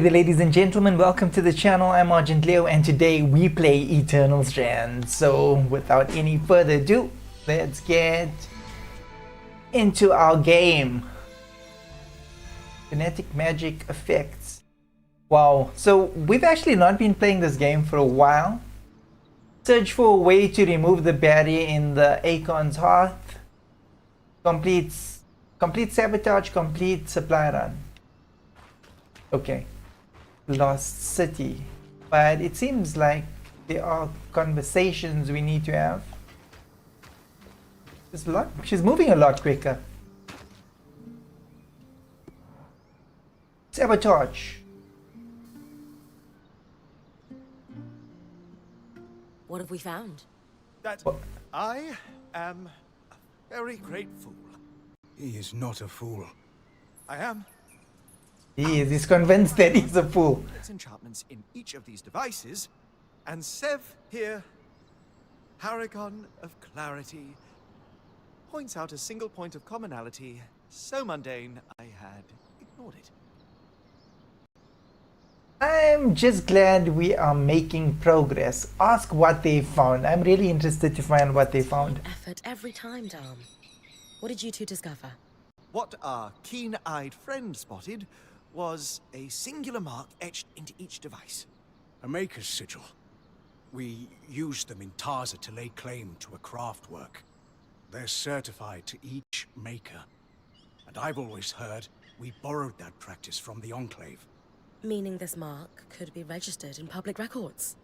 Hey there, ladies and gentlemen, welcome to the channel. I'm ArgentLeo and today we play Eternal Strands. So without any further ado, let's get into our game. Kinetic magic effects. Wow, so we've actually not been playing this game for a while. Search for a way to remove the barrier in the Arkon's Hearth. Complete sabotage, complete supply run. Okay. Lost city, but it seems like there are conversations we need to have. She's moving a lot quicker. Sabotage. What have we found? That I am a very great fool. He is not a fool. I am. He's convinced that he's a fool. Enchantments in each of these devices, and Sev here, Paragon of Clarity, points out a single point of commonality so mundane I had ignored it. I'm just glad we are making progress. Ask what they found. I'm really interested to find what they found. Effort every time, Dahm. What did you two discover? What our keen-eyed friend spotted was a singular mark etched into each device. A maker's sigil. We used them in Tarza to lay claim to a craft work. They're certified to each maker. And I've always heard we borrowed that practice from the Enclave. Meaning this mark could be registered in public records.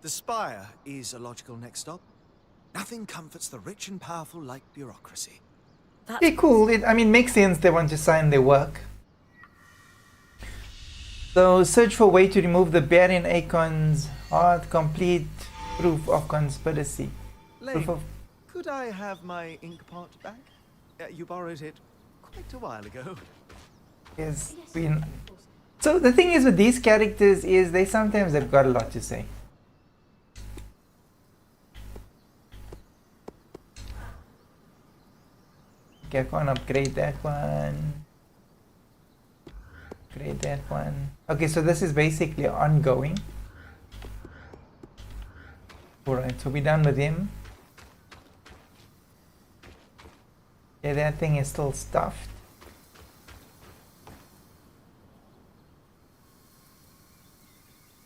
The Spire is a logical next stop. Nothing comforts the rich and powerful like bureaucracy. That's Pretty cool. I mean, makes sense they want to sign their work. So, search for a way to remove the barrier in Arkon's Hearth. Complete proof of conspiracy. Lane, could I have my ink pot back? You borrowed it quite a while ago. Yes, so the thing is with these characters is they sometimes have got a lot to say. Okay, I can't upgrade that one. Upgrade that one. Okay, so this is basically ongoing. Alright, so we're done with him. Yeah, that thing is still stuffed.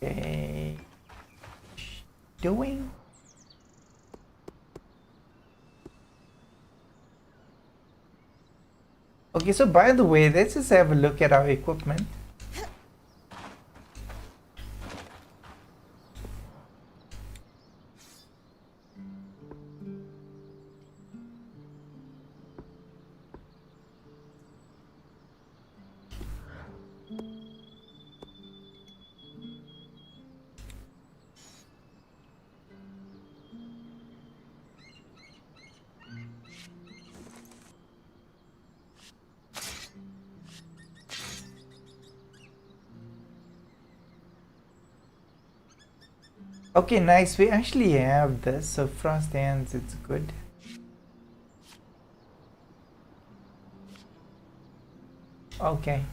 Okay. Doing? Okay, so by the way, let's just have a look at our equipment. Okay, nice. We actually have this, so frost hands, it's good. Okay.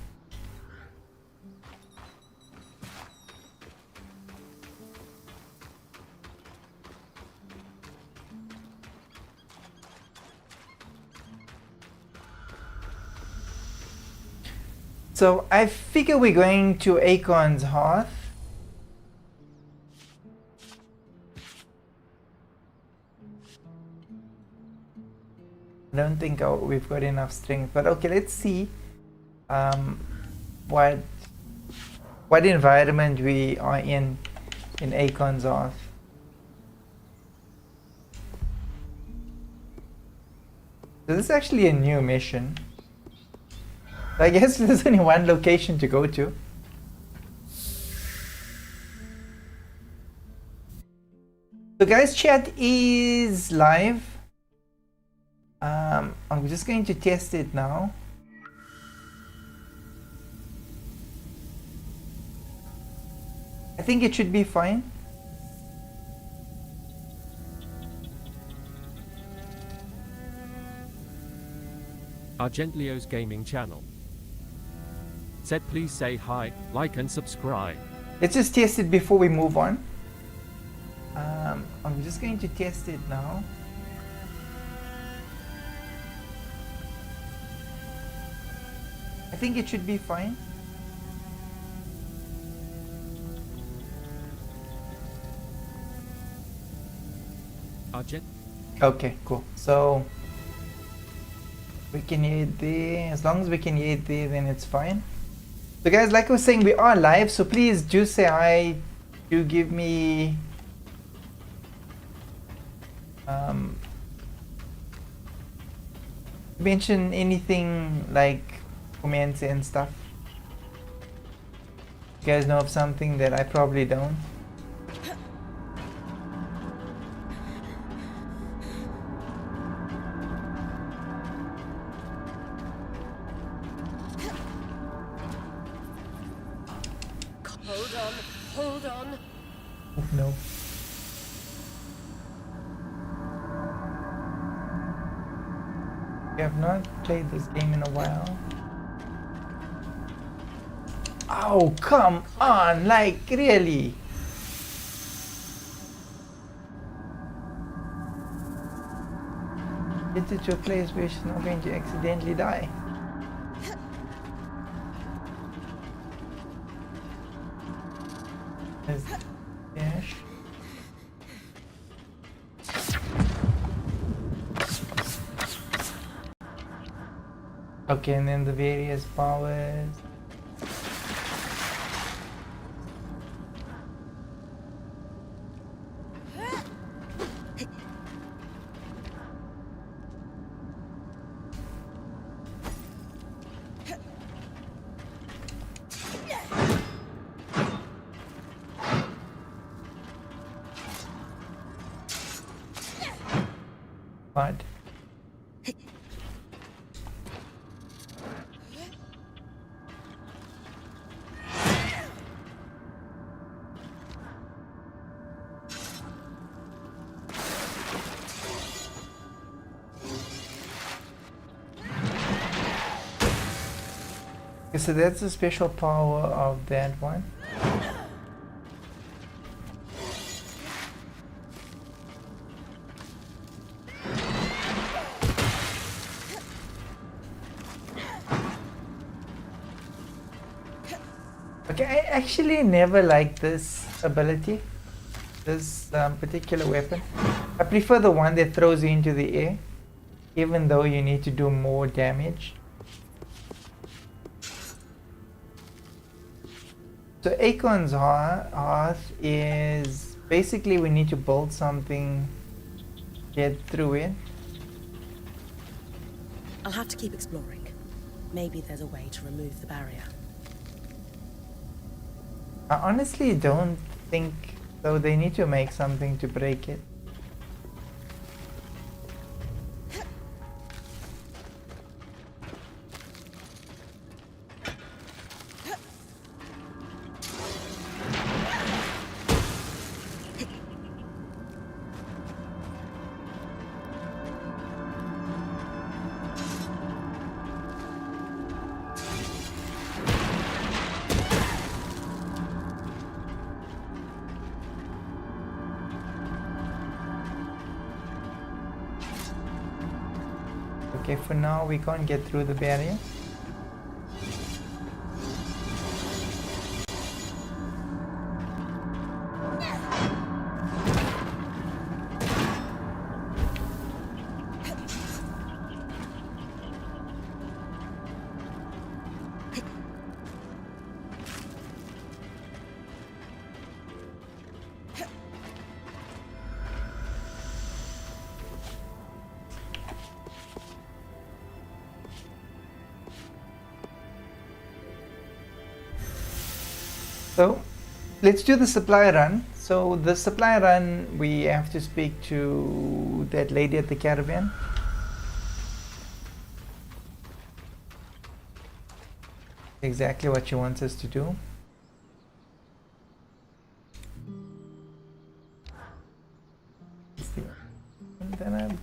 So I figure we're going to Arkon's Hearth. I don't think we've got enough strength, but okay, let's see what environment we are in Arkon's Hearth. So this is actually a new mission. I guess there's only one location to go to. So guys, chat is live. I'm just going to test it now. I think it should be fine. ArgentLeo's gaming channel. said please say hi, like and subscribe. Let's just test it before we move on. I'm just going to test it now. I think it should be fine. Argent. Okay, cool. So we can hear it there. As long as we can hear it there, then it's fine. So guys, like I was saying, we are live, so please do say hi. Do give me mention anything like comments and stuff. You guys know of something that I probably don't. Hold on. Oh, no. We have not played this game in a while. Oh, come on, like, really? Get it to a place where she's not going to accidentally die. There's dash. Okay, and then the various powers. But okay, so that's the special power of that one. Okay, I actually never liked this ability, this particular weapon. I prefer the one that throws you into the air, even though you need to do more damage. So Arkon's Hearth is basically we need to build something, get through it. I'll have to keep exploring. Maybe there's a way to remove the barrier. I honestly don't think so. They need to make something to break it. Okay, for now we can't get through the barrier. So let's do the supply run. So the supply run, we have to speak to that lady at the caravan. Exactly what she wants us to do. And then I've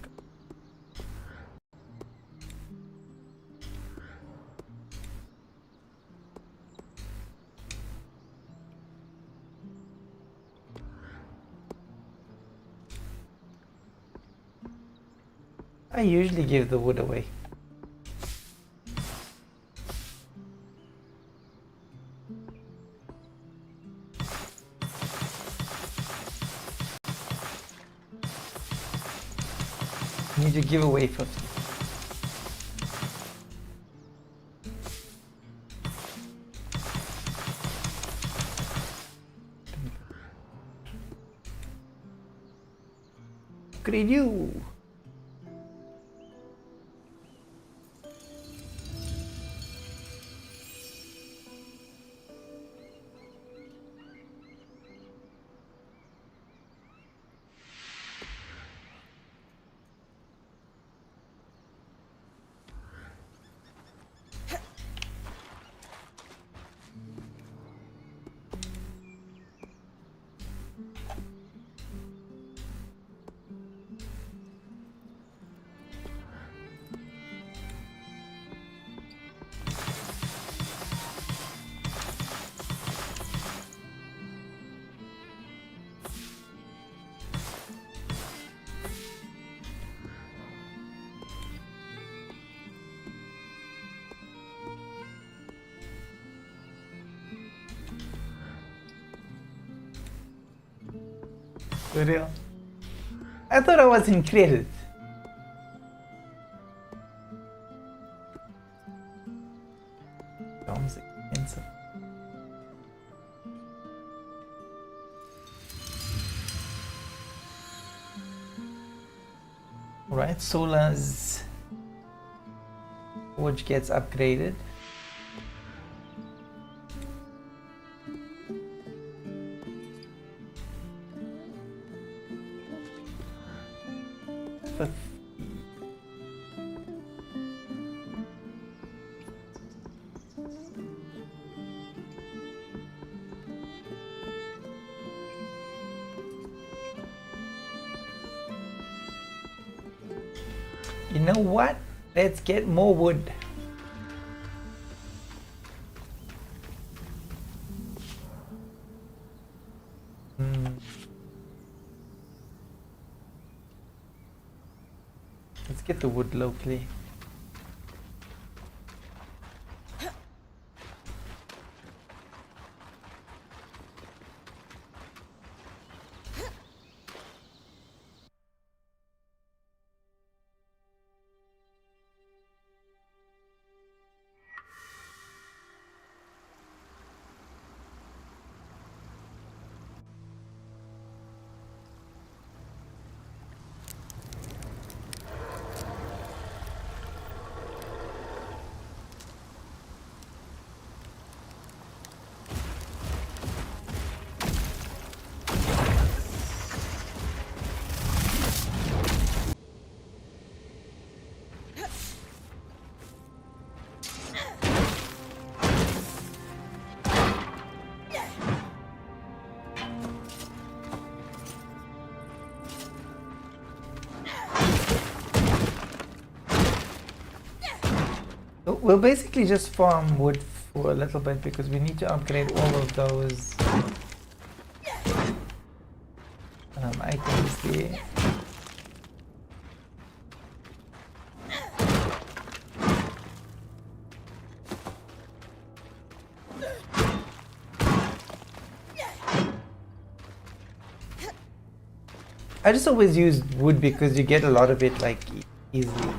I usually give the wood away. Need to give away 50. Upgrade you. For real? I thought I was in credit. Dahm's expensive. Alright, Sola's forge gets upgraded. You know what? Let's get more wood. Let's get the wood locally. We'll basically just farm wood for a little bit because we need to upgrade all of those items there. I just always use wood because you get a lot of it like easily.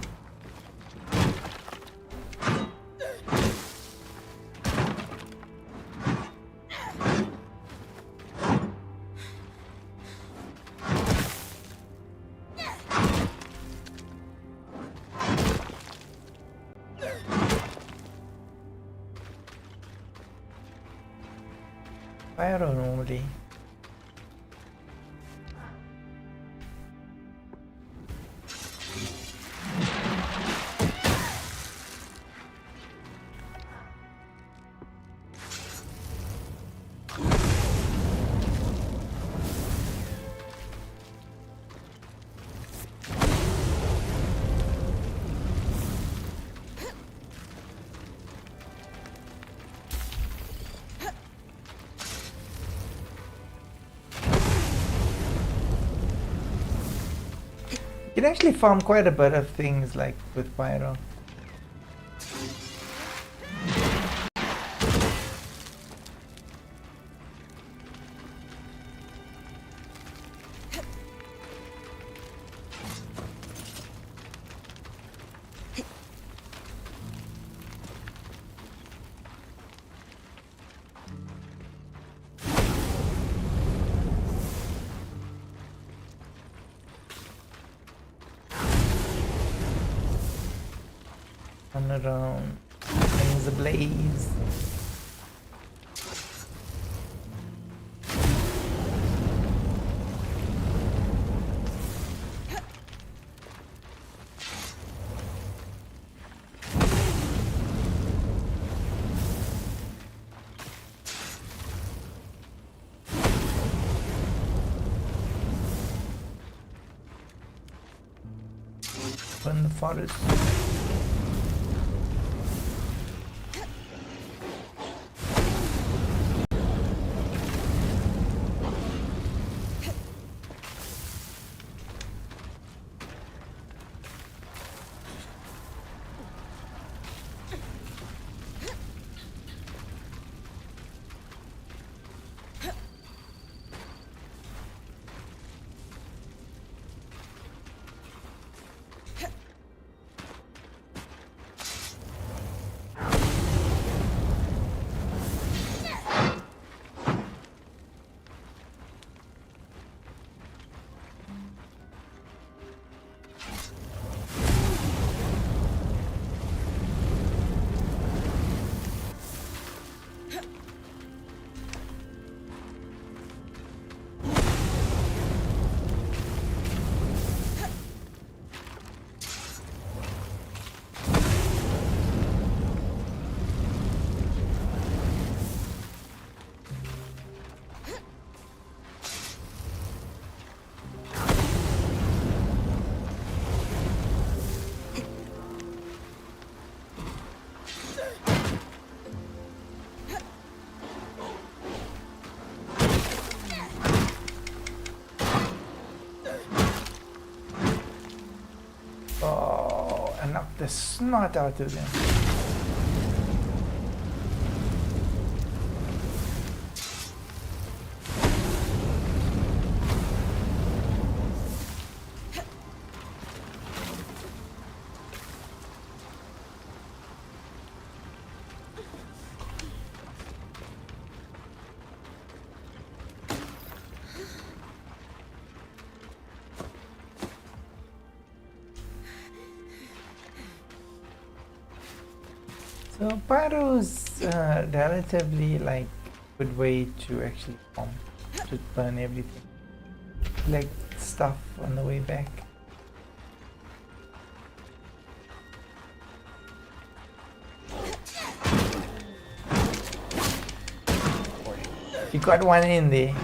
Pyro normally. You can actually farm quite a bit of things like with Pyro. Run around, things ablaze. Burn the forest. Oh, and knock the snot out of them. So Pyro's relatively like good way to actually farm, to burn everything, like stuff on the way back. You got one in there.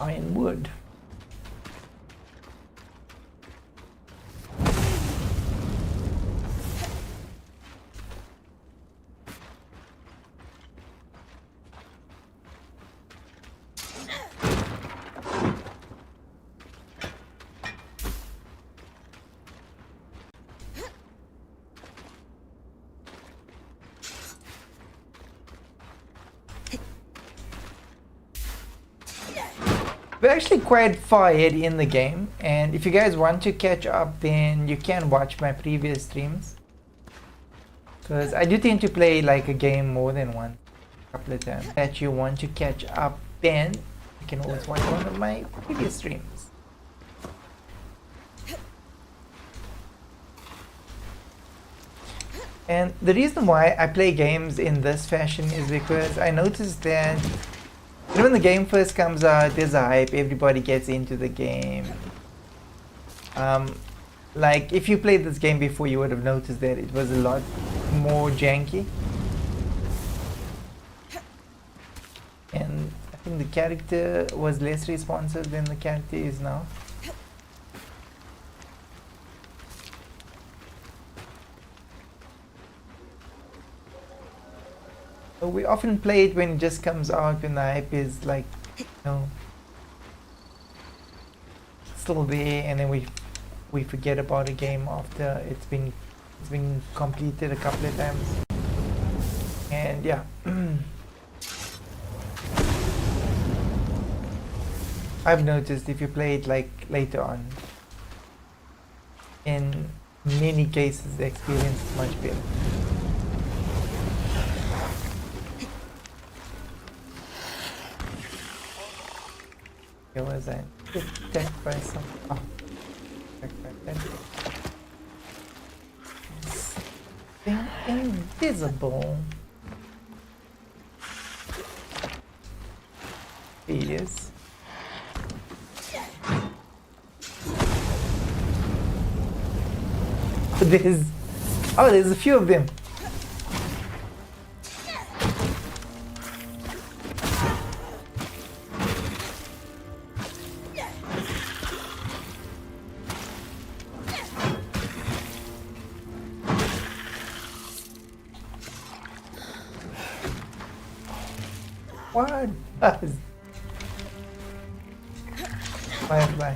Ironwood. We're actually quite far ahead in the game, and if you guys want to catch up, then you can watch my previous streams, because I do tend to play like a game more than once, a couple of times. That you want to catch up, then you can always watch one of my previous streams. And the reason why I play games in this fashion is because I noticed that when the game first comes out, there's a hype, everybody gets into the game. Like, if you played this game before, you would have noticed that it was a lot more janky. And I think the character was less responsive than the character is now. So we often play it when it just comes out, when the hype is like, you know, still there, and then we forget about a game after it's been completed a couple of times. And yeah. I've noticed if you play it like later on, in many cases the experience is much better. Where was I? Attacked by some. Oh, attacked by that. Thing invisible. He is. There's a few of them. What does Firefly?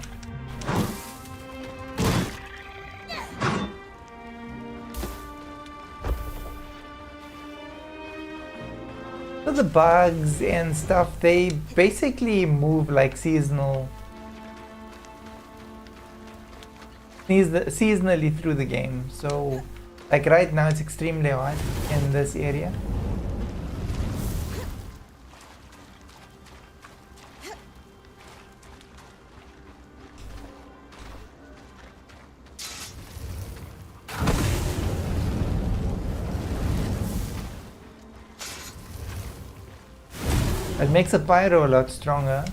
So the bugs and stuff, they basically move like seasonally through the game. So like right now it's extremely hot in this area. It makes a Pyro a lot stronger,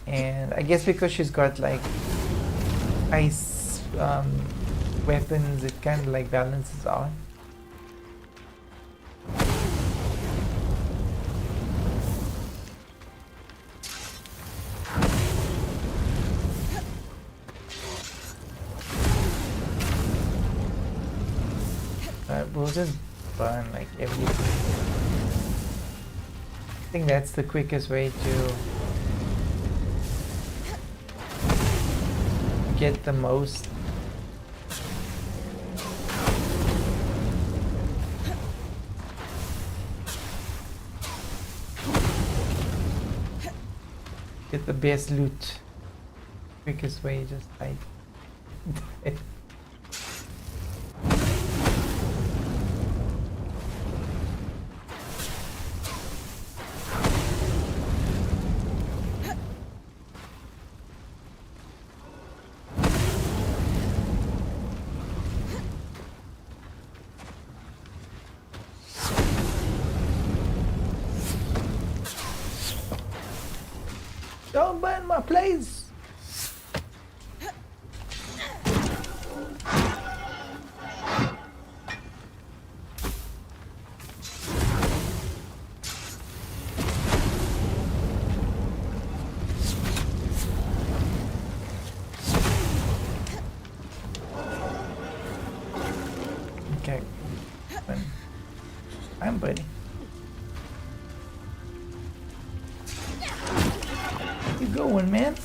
and I guess because she's got like ice weapons, it kind of like balances out. We'll just burn like everything. I think that's the quickest way to get the most. Get the best loot. Quickest way, just like don't burn my place. Okay. I'm buddy. You going, man?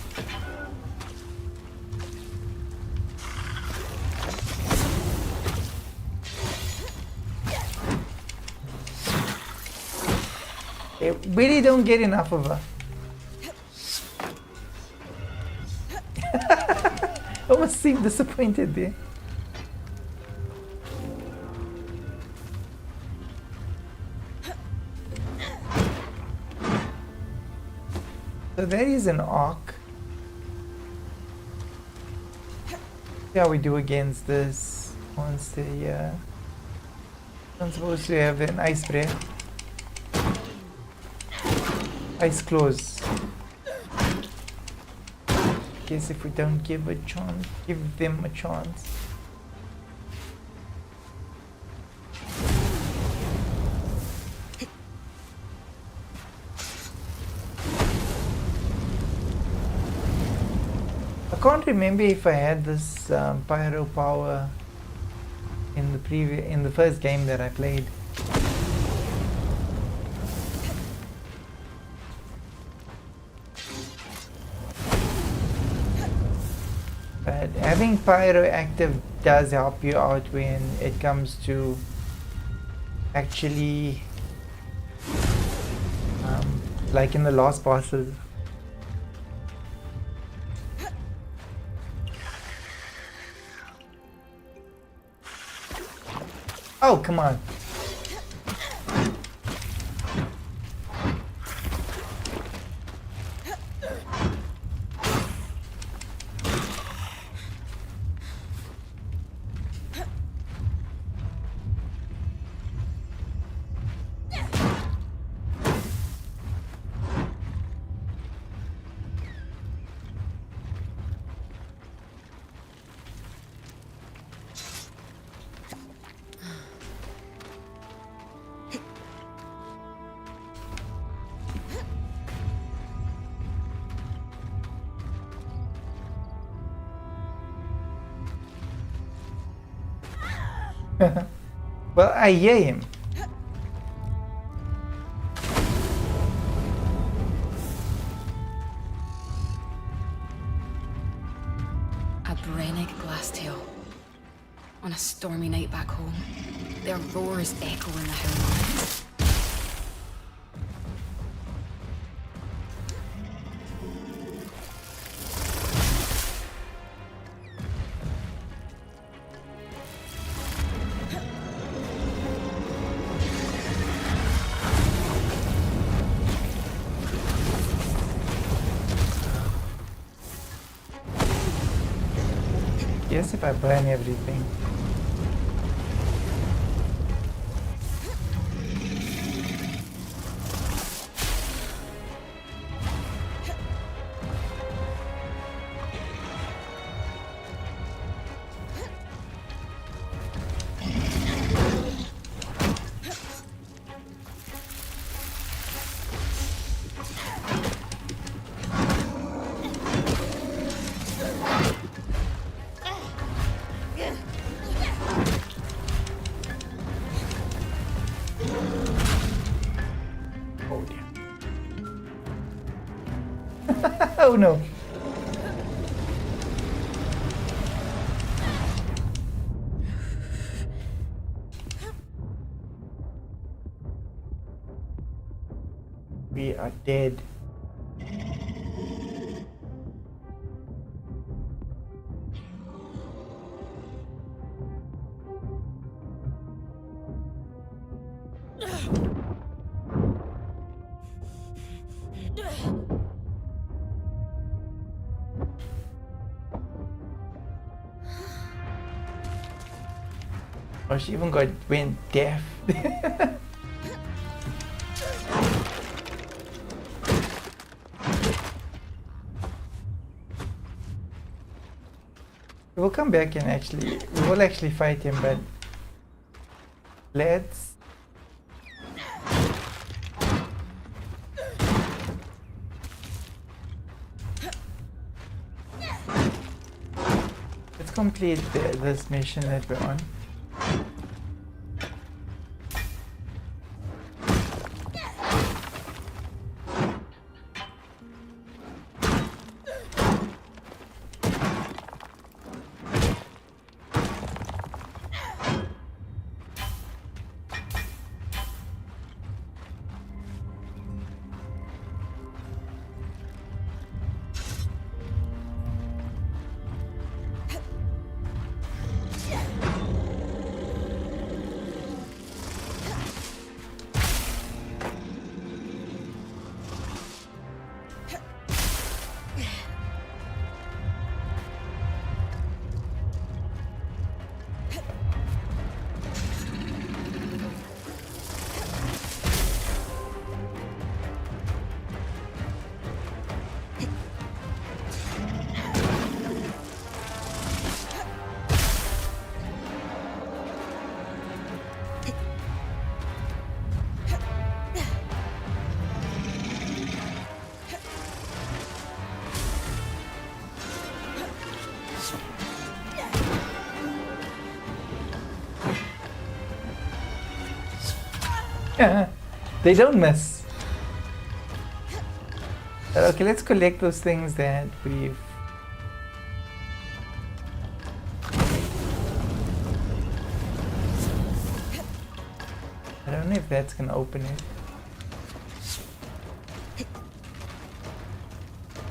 They really don't get enough of her. Almost seemed disappointed there. So there is an arc. See how we do against this. monster here. I'm supposed to have an ice spray. Ice claws. Guess if we don't give them a chance. I can't remember if I had this pyro power in the first game that I played. But having pyro active does help you out when it comes to actually like in the last bosses. Oh, come on. Well, I hear him. A Brennig glasstail. On a stormy night back home, their roars echo in the Highlands. Yes, if I burn everything. Oh no. We are dead. Oh, she even went deaf. We'll come back and we will actually fight him, but let's complete this mission that we're on. They don't miss. Okay, let's collect those things that we've... I don't know if that's gonna open it.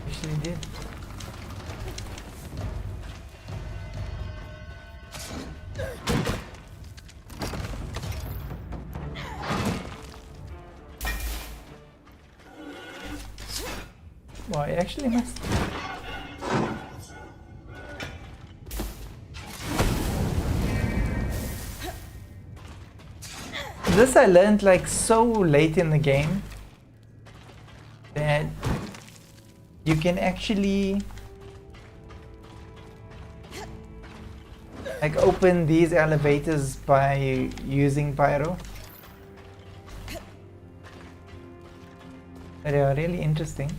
Actually did. Well, I actually must. This I learned like so late in the game that you can actually like open these elevators by using Pyro. They are really interesting.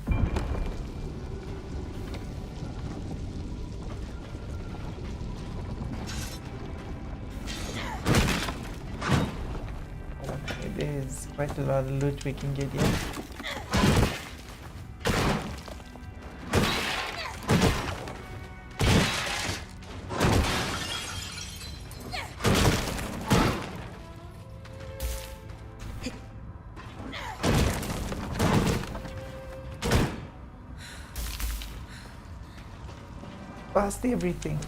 Okay, there's quite a lot of loot we can get here. Past everything.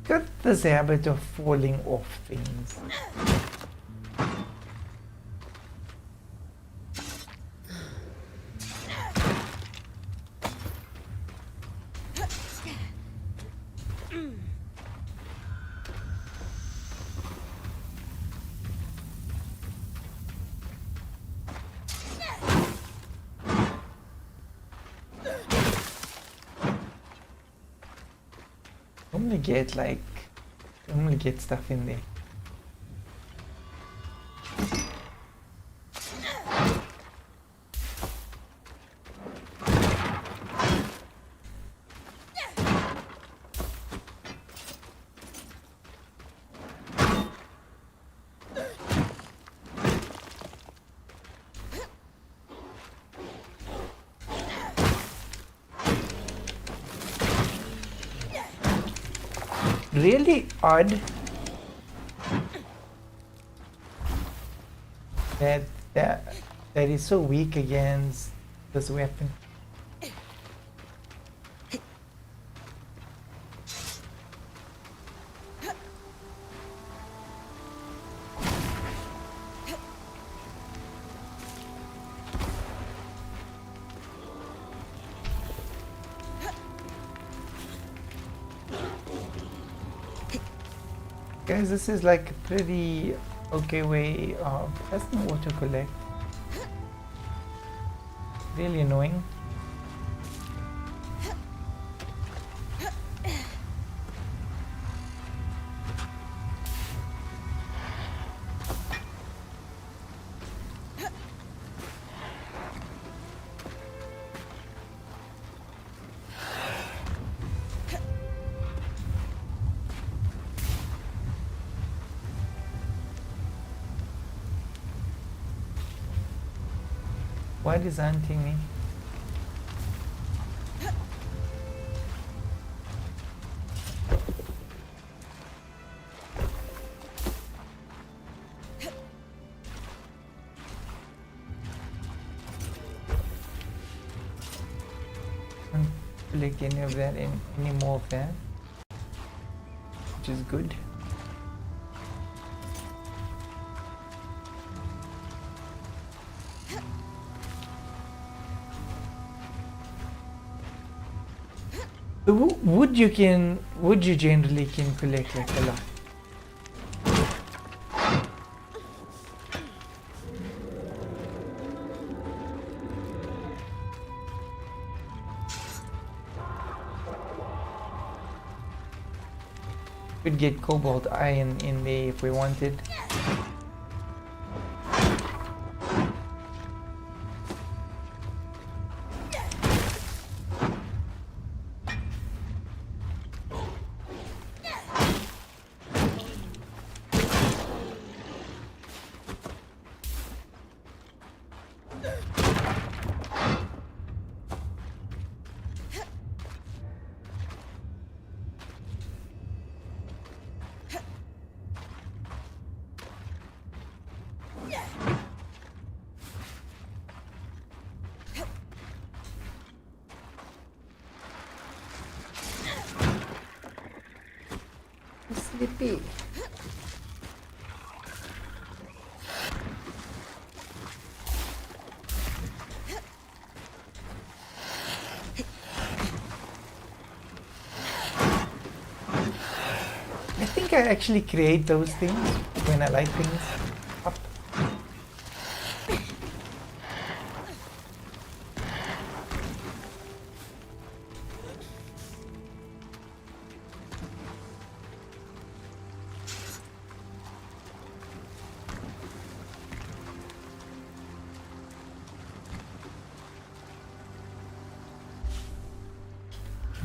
Got this habit of falling off things. Normally get stuff in there. Really odd that is so weak against this weapon. Guys, this is like a pretty okay way of... That's not auto collect. Really annoying. What is hunting me? collect any of that, any more of that, which is good. The wood you generally can collect like a lot. Could get cobalt iron in there if we wanted. Sleepy. I think I actually create those things when I light things up.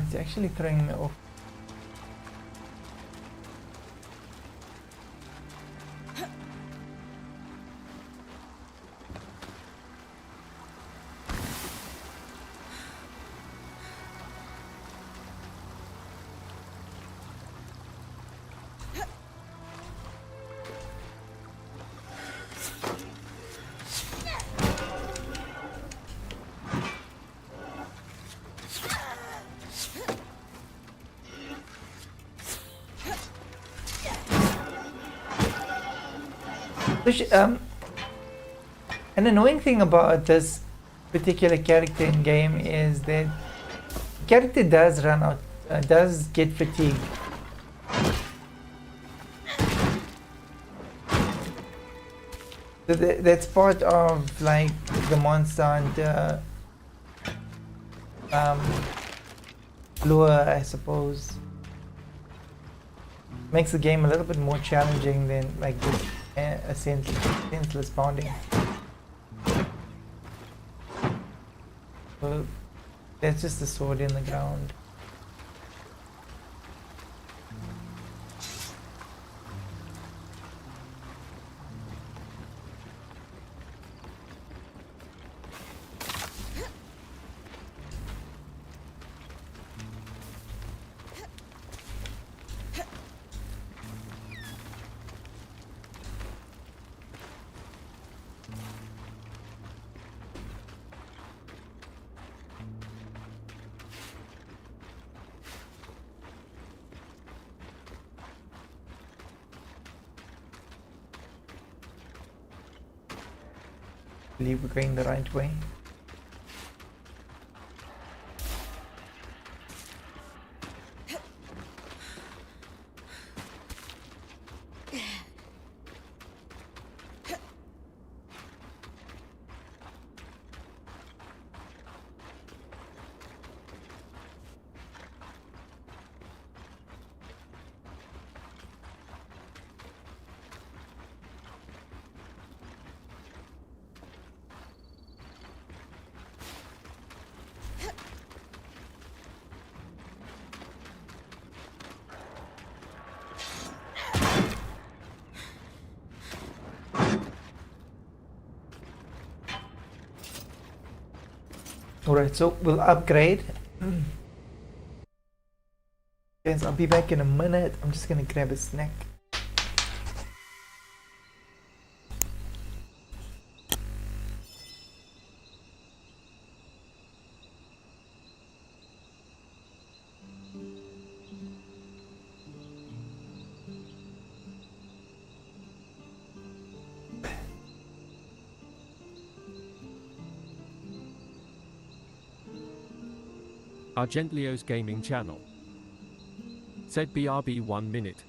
It's actually throwing me off. Which, an annoying thing about this particular character in game is that the character does run out, does get fatigued. So that's part of like the monster hunter lure, I suppose. Makes the game a little bit more challenging than like just a senseless pounding. So that's just the sword in the ground. I believe we're going the right way. Alright, so we'll upgrade. Guys, I'll be back in a minute. I'm just gonna grab a snack. ArgentLeo's gaming channel. Said BRB 1 minute.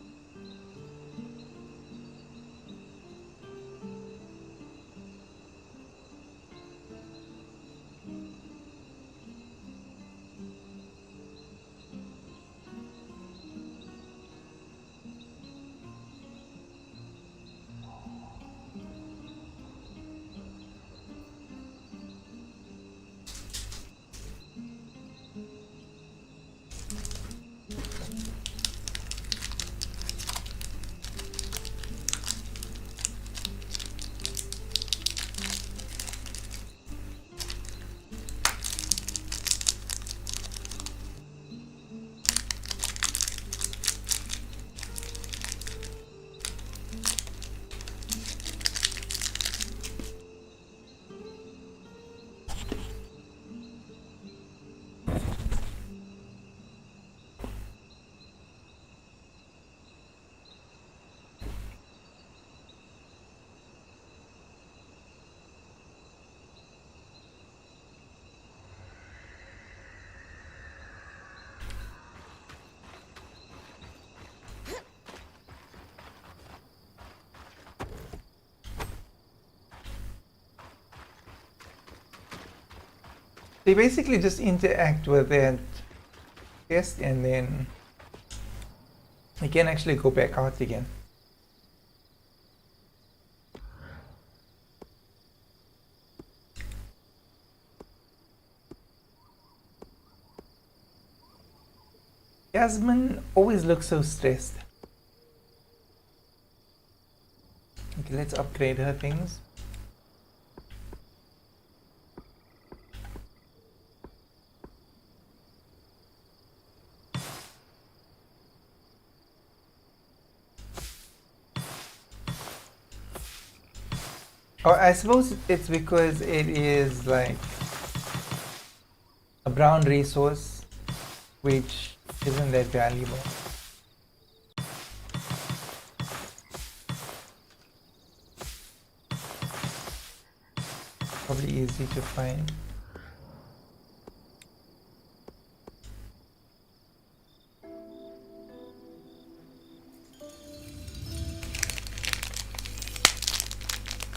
They basically just interact with that chest and then you can actually go back out again. Yasmin always looks so stressed. Okay, let's upgrade her things. Oh, I suppose it's because it is like a brown resource, which isn't that valuable. Probably easy to find.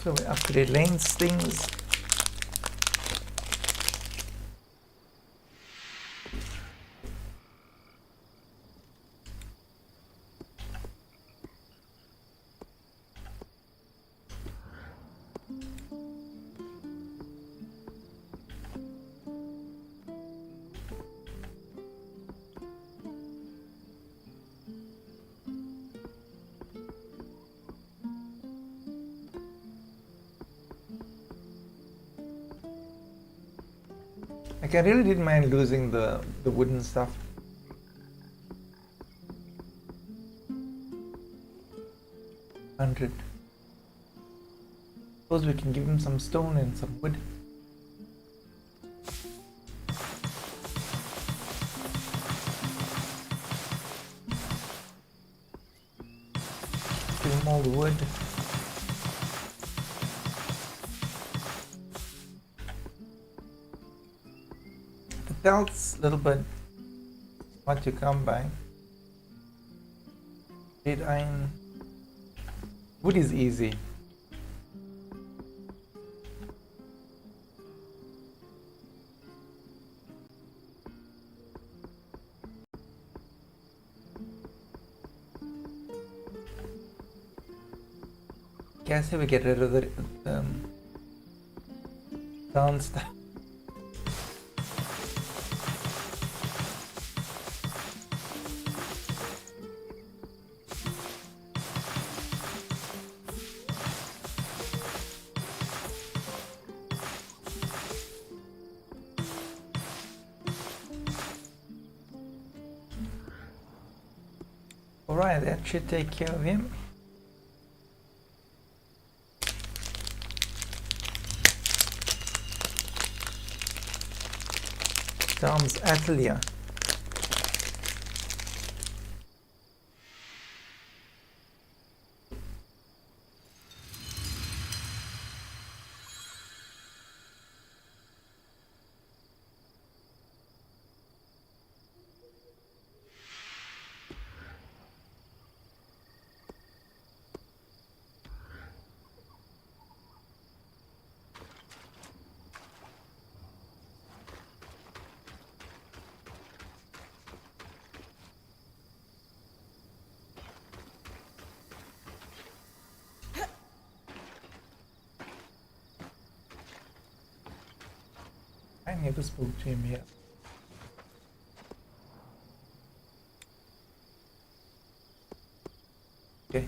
So we upgrade lanes things. Like I really didn't mind losing the wooden stuff. $100. Suppose we can give him some stone and some wood. Give him all the wood. That's a little bit what to come by. Red iron. Wood is easy. Guess we get rid of the down stuff. Alright, that should take care of him. Dahm's atelier. I never spoke to him yet. Okay.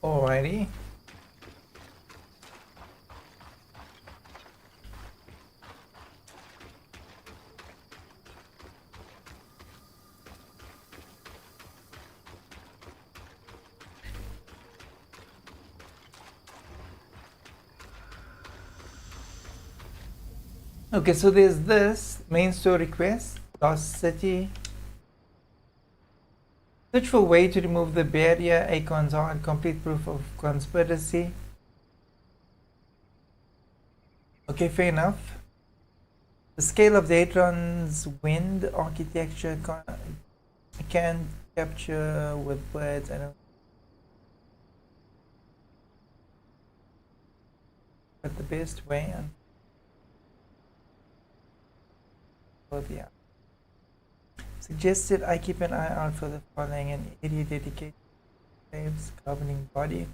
Alrighty. Okay, so there's this main story quest, Lost City. Search for a way to remove the barrier, Arkon's Hearth, complete proof of conspiracy. Okay, fair enough. The scale of the Atron's wind architecture can capture with words. I don't. But the best way and yeah. Suggested I keep an eye out for the following: an area dedicated to slaves, governing body,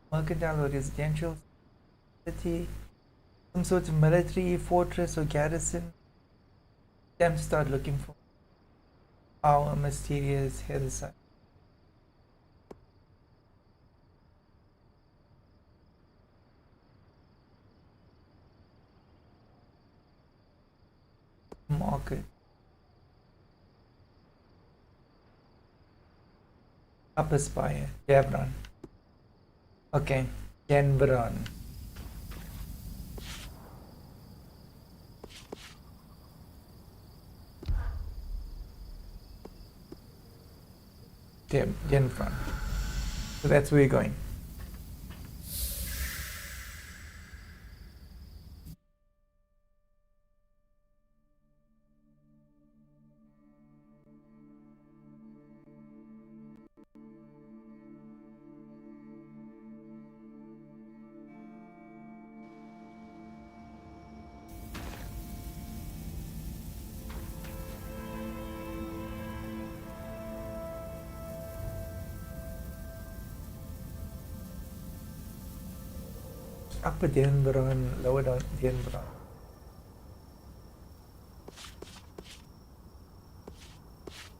mercantile or residential city, some sort of military fortress or garrison. Time to start looking for our mysterious hillside. Market. Upper Spire, Dynevron. Okay, Dynevron. Dynevron. So that's where we're going. Upper Dynevron, lower down Dynevron.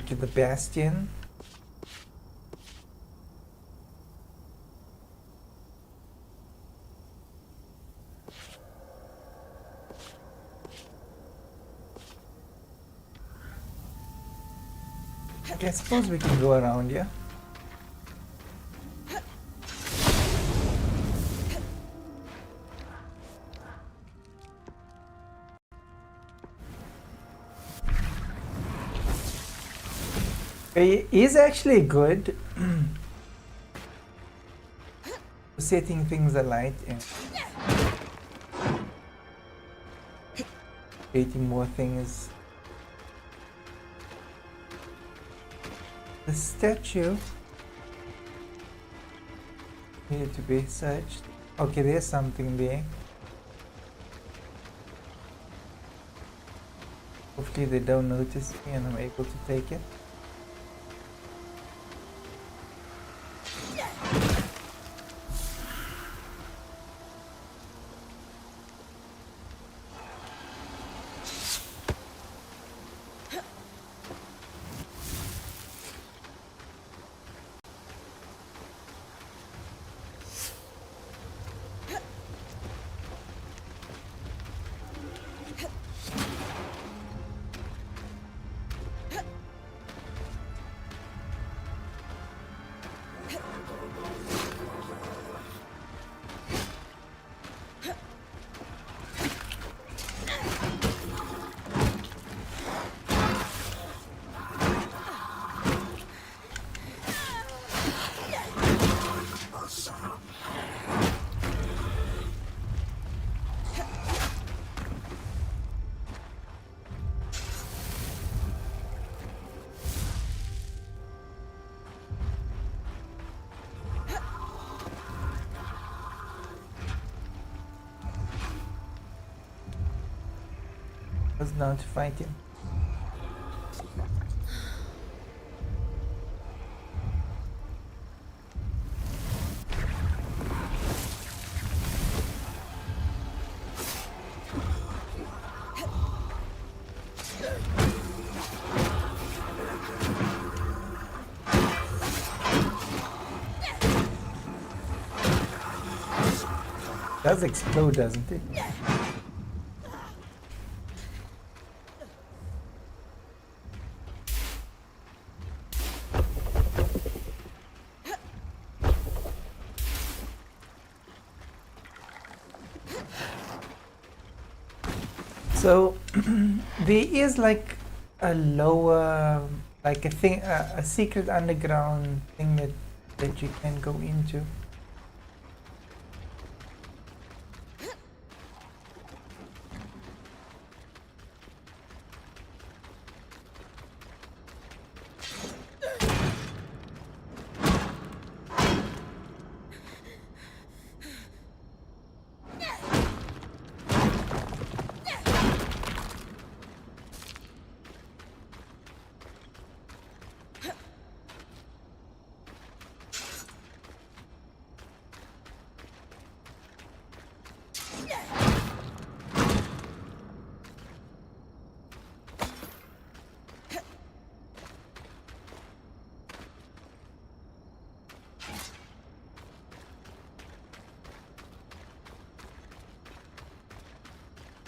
To the Bastion. Okay, I suppose we can go around, yeah? He is actually good setting things alight and creating more things. The statue needed to be searched. Okay, there's something there. Hopefully they don't notice me and I'm able to take it. Was now to fight him. Does explode, doesn't it? So there is like a lower, like a thing, a secret underground thing that you can go into.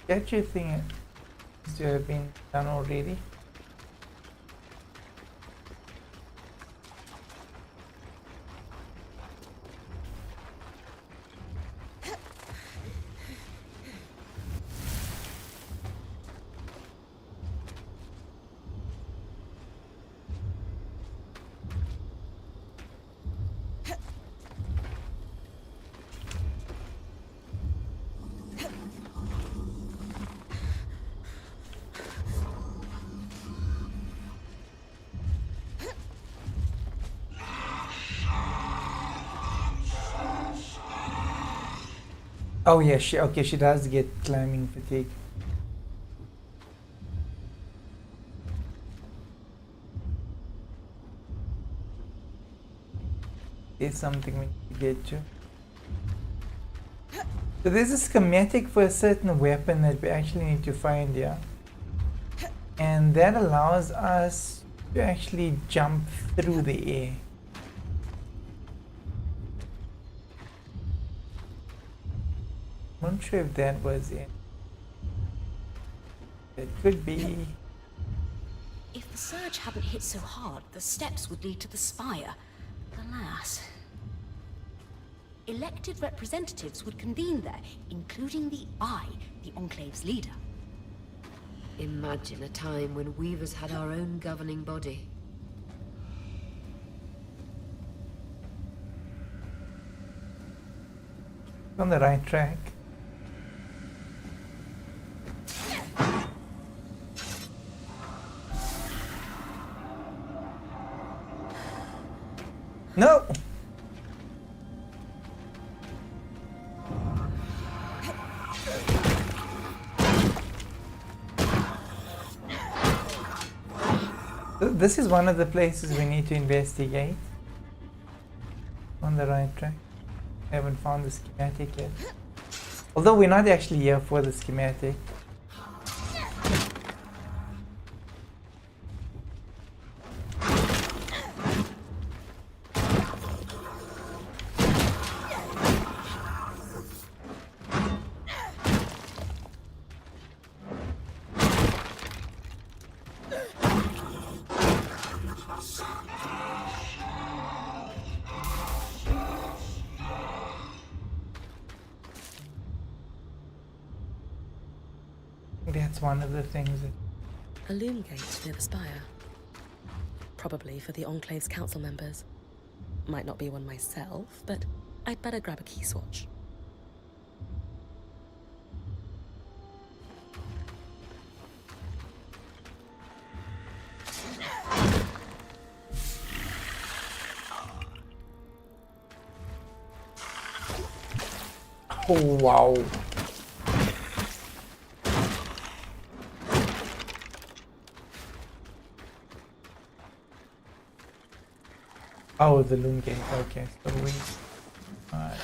Statue thing seems to have been done already. Oh yeah, she does get climbing fatigue. It's something we need to get to. So there's a schematic for a certain weapon that we actually need to find here. And that allows us to actually jump through the air. I'm not sure if that was it. It could be. If the surge hadn't hit so hard, the steps would lead to the Spire. Alas. Elected representatives would convene there, including the Enclave's leader. Imagine a time when Weavers had our own governing body. On the right track. No! This is one of the places we need to investigate. On the right track. I haven't found the schematic yet. Although we're not actually here for the schematic. That's one of the things that... A loom gate near the Spire. Probably for the Enclave's council members. Might not be one myself, but I'd better grab a key swatch. Oh wow. Oh, the loom gate. Okay, so we. Alright.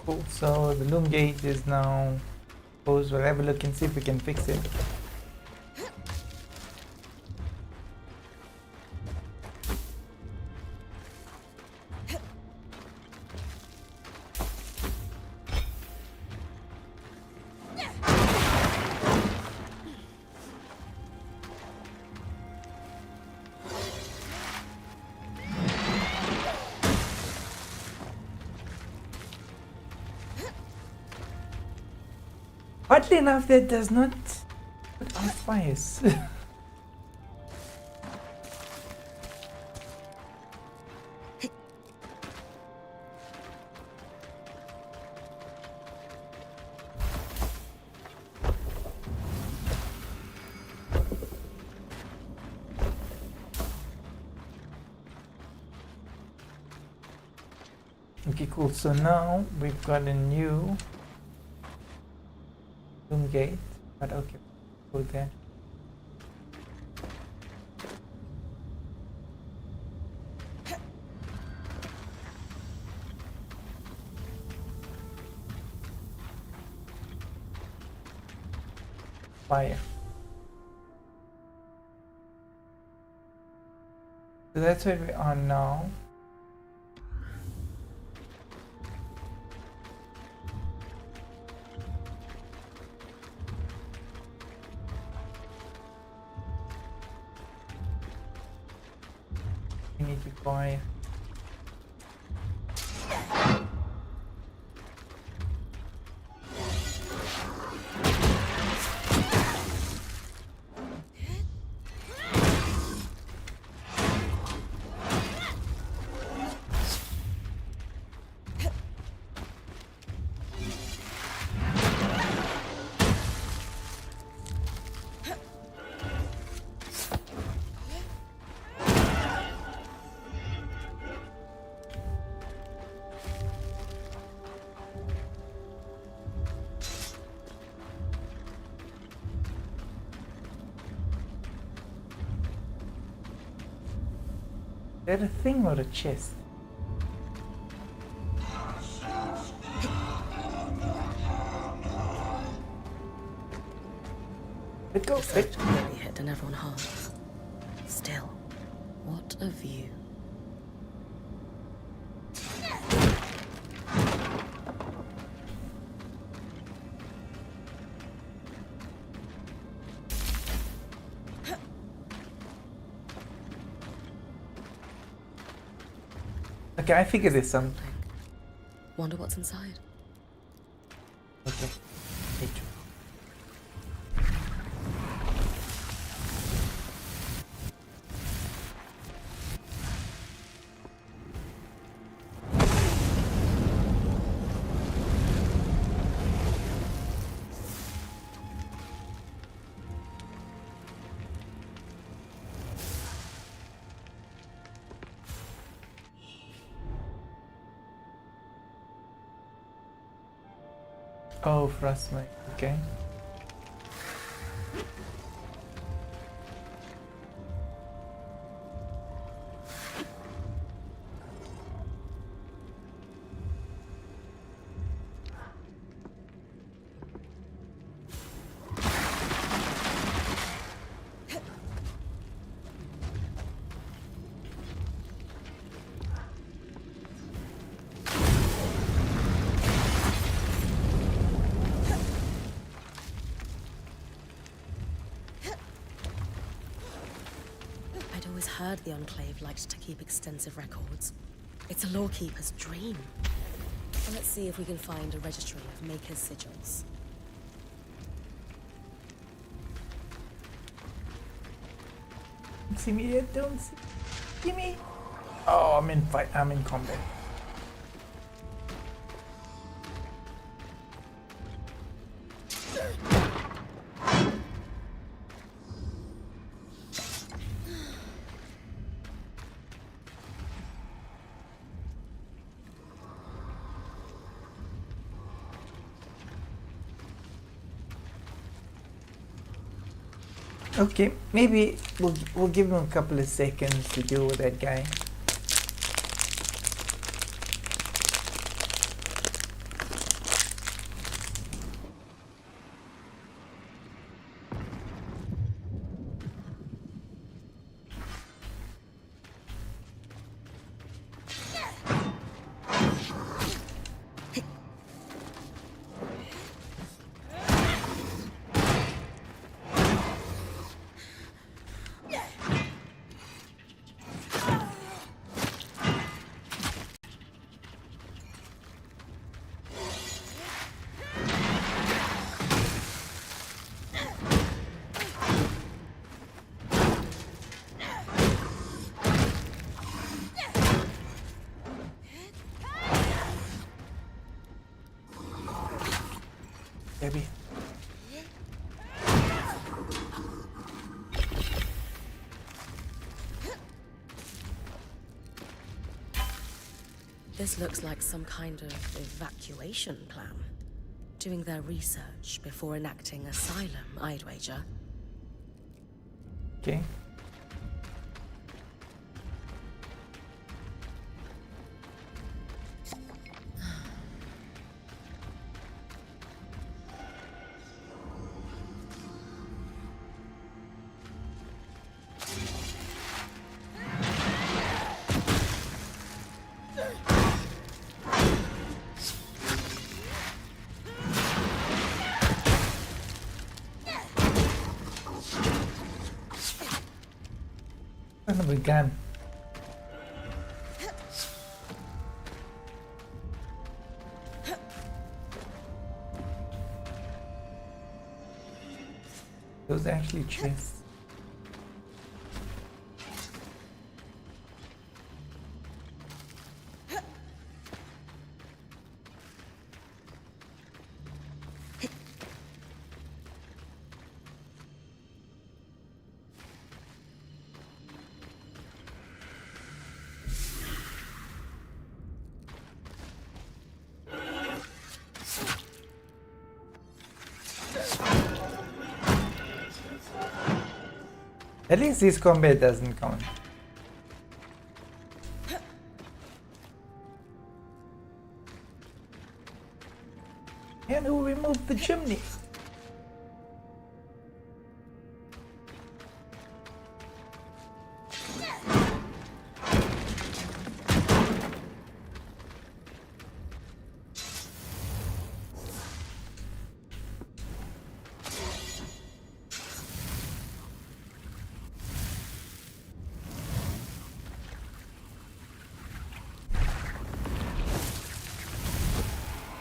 Cool. So the loom gate is now closed. We'll have a look and see if we can fix it. Oddly enough, that does not put out fires. Okay, cool. So now we've got a new loom gate, but okay, go there. Fire. So that's where we are now. We need to buy. Is that a thing or a chest? Let go. Let go. Really hit Dynevron hard. Still, what a view. Okay, I figured there's something. Wonder what's inside. Okay. Me too. Oh, frostbite. Okay. Heard the Enclave liked to keep extensive records. It's a lawkeeper's dream. Well, let's see if we can find a registry of Maker's Sigils. Don't see me yet. Don't see me. Oh, I'm in fight. I'm in combat. Okay, maybe we'll give him a couple of seconds to deal with that guy. This looks like some kind of evacuation plan. Doing their research before enacting asylum, I'd wager. Okay. Son of a gun. Those are actually chests. At least this combat doesn't count. And who removed the chimney?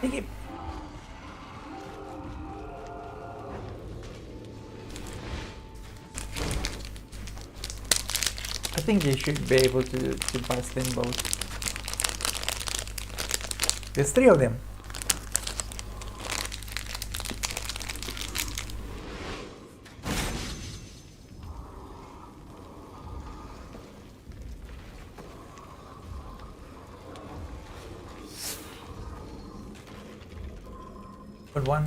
Take it. I think you should be able to bust in both. There's 3 of them. But one.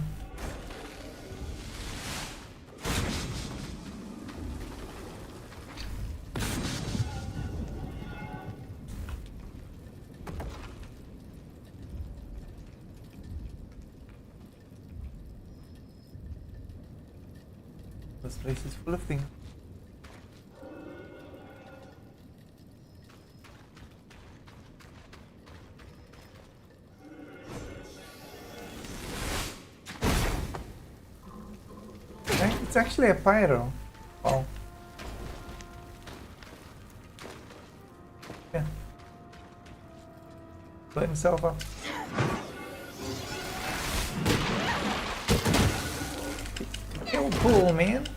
This place is full of things. It's actually a Pyro. Oh. Yeah. Blow himself up. Kill pool, man.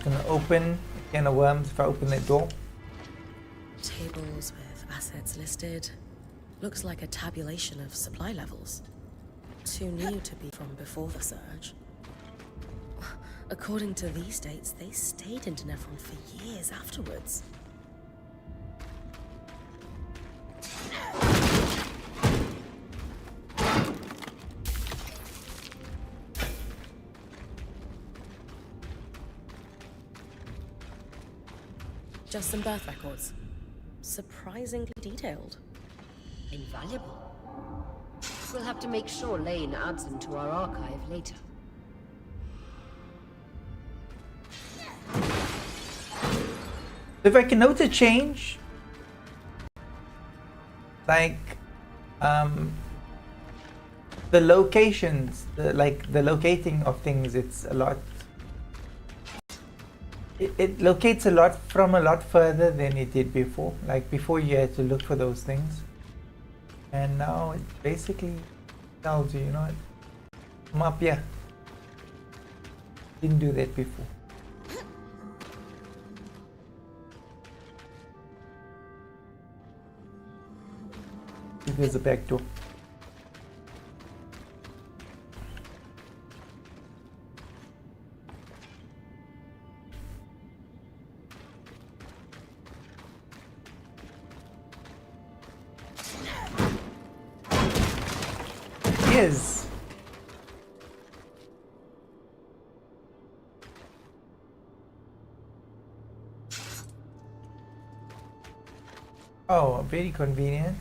Gonna open a can of worms if I open that door. Tables with assets listed. Looks like a tabulation of supply levels. Too new to be from before the surge. According to these dates, they stayed in Dynevron for years afterwards. Just some birth records. Surprisingly detailed. Invaluable. We'll have to make sure Lane adds them to our archive later. If I can note a change, like the locations, the locating of things, it's a lot. It locates a lot from a lot further than it did before. Like before you had to look for those things. And now it basically tells you, you know what, I'm up here. Didn't do that before. There's a back door. Yes. Oh, very convenient.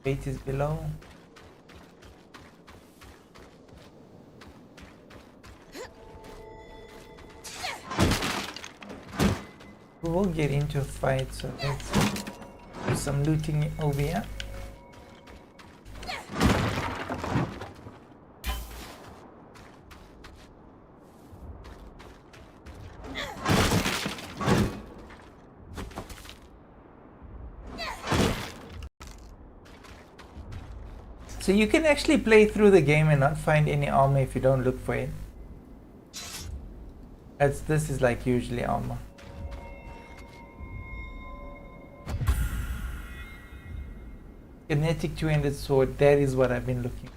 Weight is below. We will get into a fight, so let's do some looting over here. So you can actually play through the game and not find any armor if you don't look for it. This is like usually armor. Kinetic 2-handed sword, that is what I've been looking for.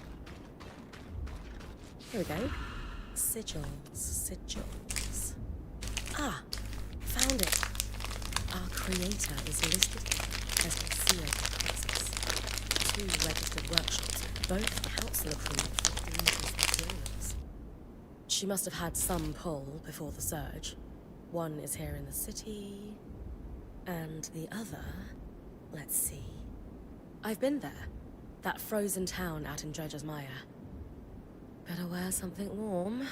Here we go. Sigils. Ah, found it. Our creator is listed as a seal of places. 2 registered workshops, both council approved for dangerous materials. She must have had some pull before the surge. One is here in the city, and the other, let's see. I've been there. That frozen town out in Dredger's Mire. Better wear something warm.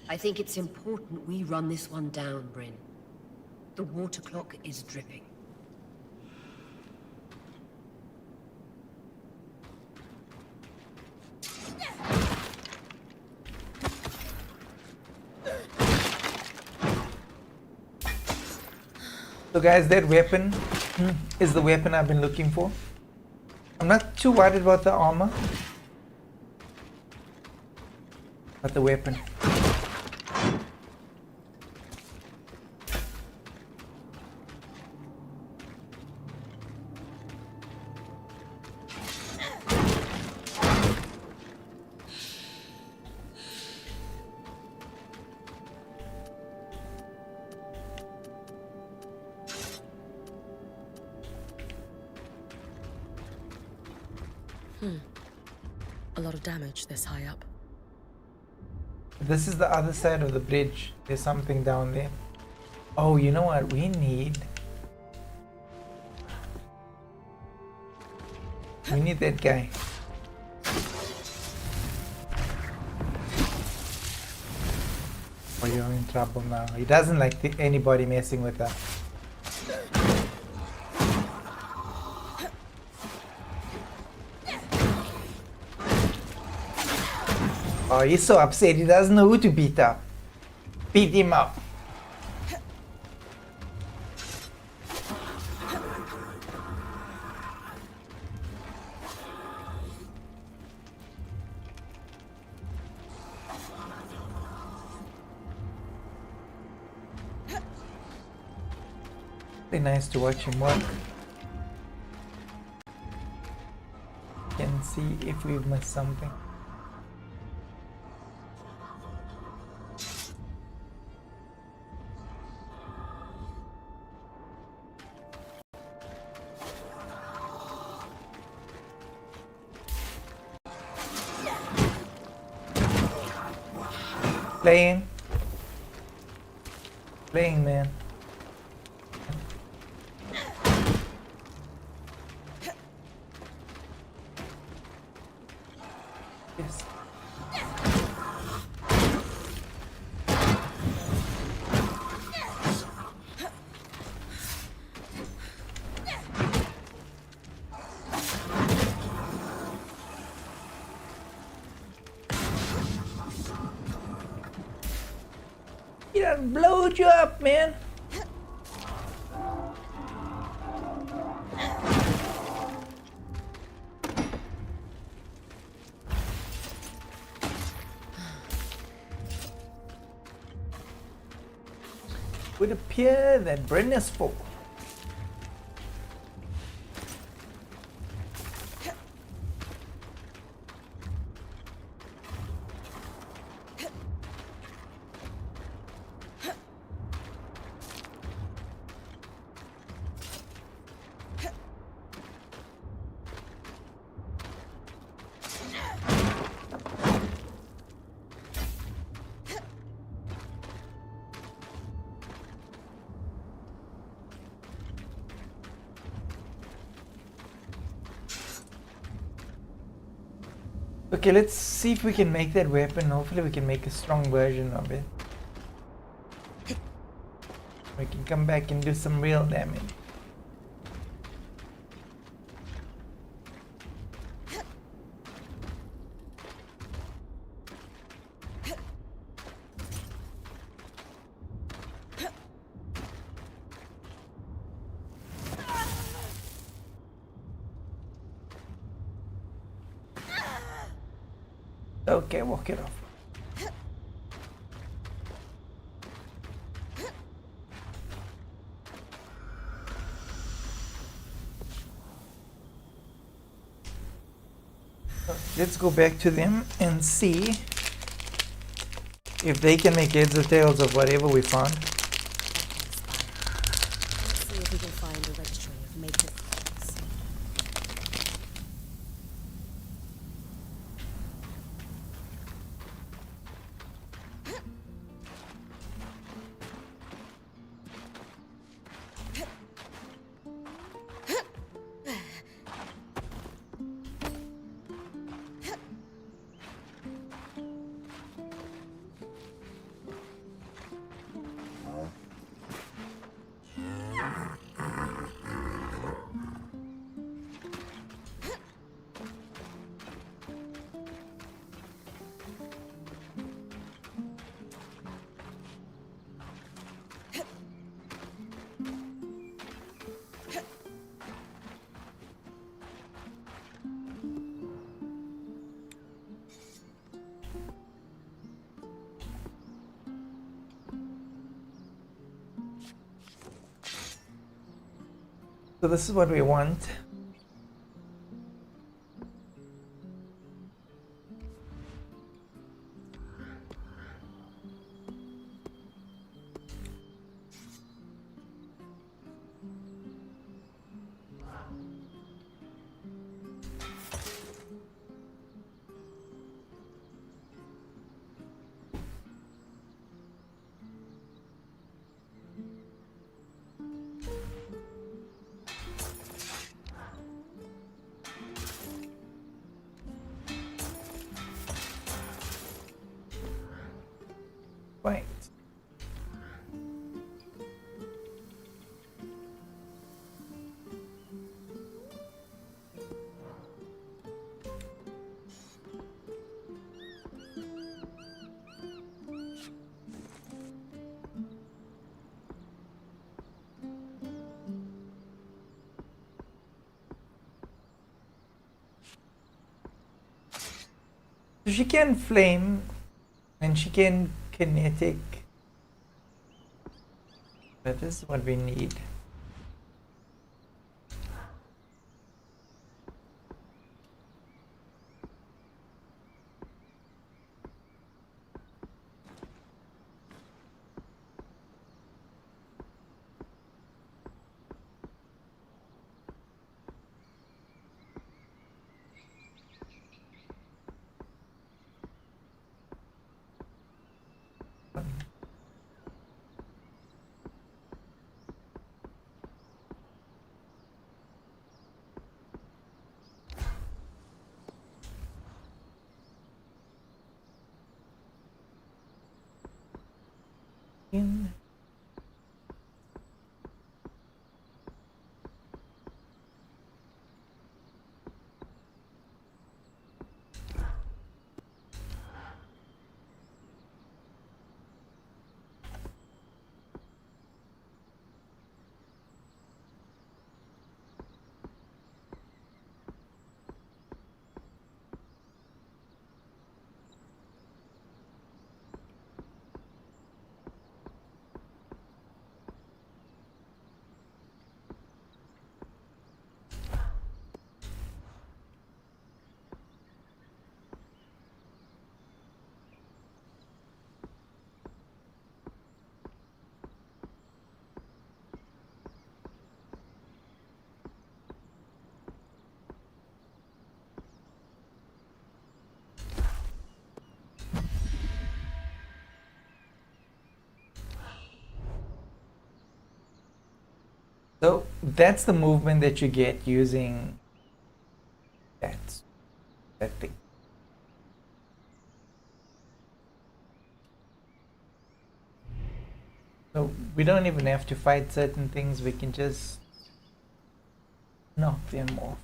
I think it's important we run this one down, Bryn. The water clock is dripping. So guys, that weapon is the weapon I've been looking for. I'm not too worried about the armor, but the weapon. A lot of damage this high up. This is the other side of the bridge. There's something down there. Oh, you know what we need? We need that guy. Oh, you're in trouble now. He doesn't like anybody messing with her. Oh, he's so upset. He doesn't know who to beat up. Beat him up. Be nice to watch him work. Can see if we've missed something. Playing, man. Yes. He done blowed you up, man. Would appear that Bryn is full. Okay, let's see if we can make that weapon. Hopefully we can make a strong version of it. We can come back and do some real damage. Okay, walk it off. Let's go back to them and see if they can make heads or tails of whatever we found. Let's see if we can find a registry of makers. So this is what we want. Right. So she can flame and she can kinetic. That is what we need. In. So that's the movement that you get using that thing. So we don't even have to fight certain things, we can just knock them off.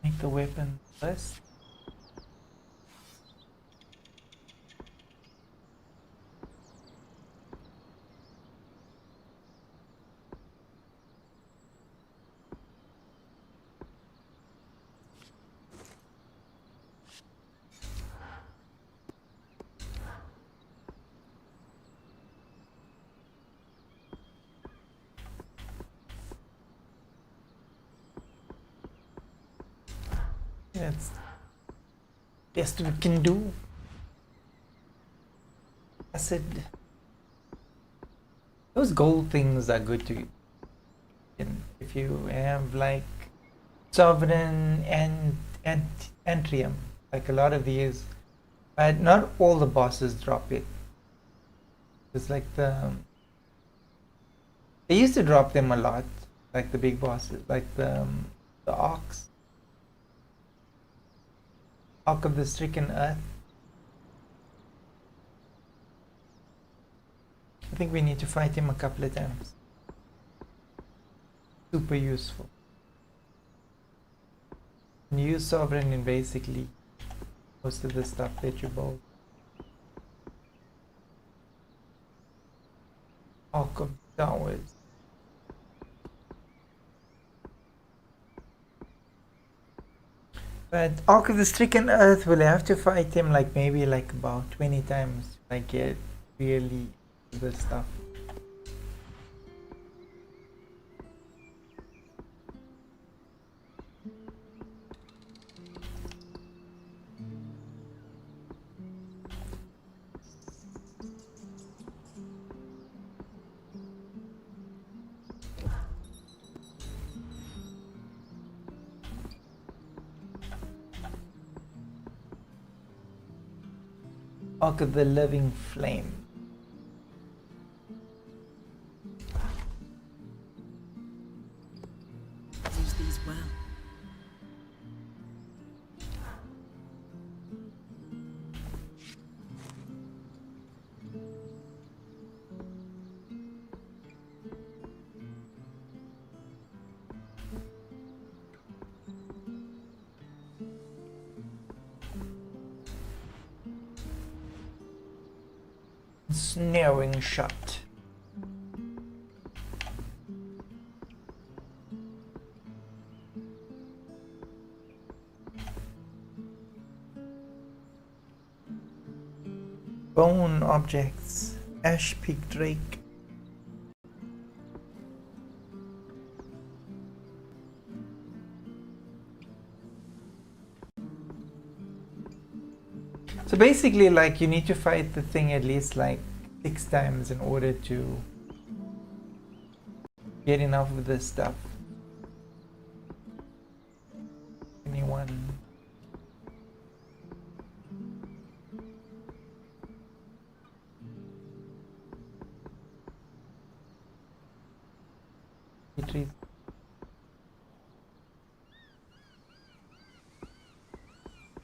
Make the weapon first. That's best we can do. Acid. Those gold things are good to if you have like Sovereign and Antrium, like a lot of these, but not all the bosses drop it. It's like they used to drop them a lot, like the big bosses, like the Ark of the Stricken Earth. I think we need to fight him a couple of times. Super useful. And use Sovereign in basically most of the stuff that you build. Ark of Towers. But Ark of the Stricken Earth, will have to fight him like maybe like about 20 times to like get really the stuff. Ark of the Living Flame. Use these well. Snaring shot. Bone objects. Ash Peak Drake. So basically, like, you need to fight the thing at least like 6 times in order to get enough of this stuff. Anyone? Retreat.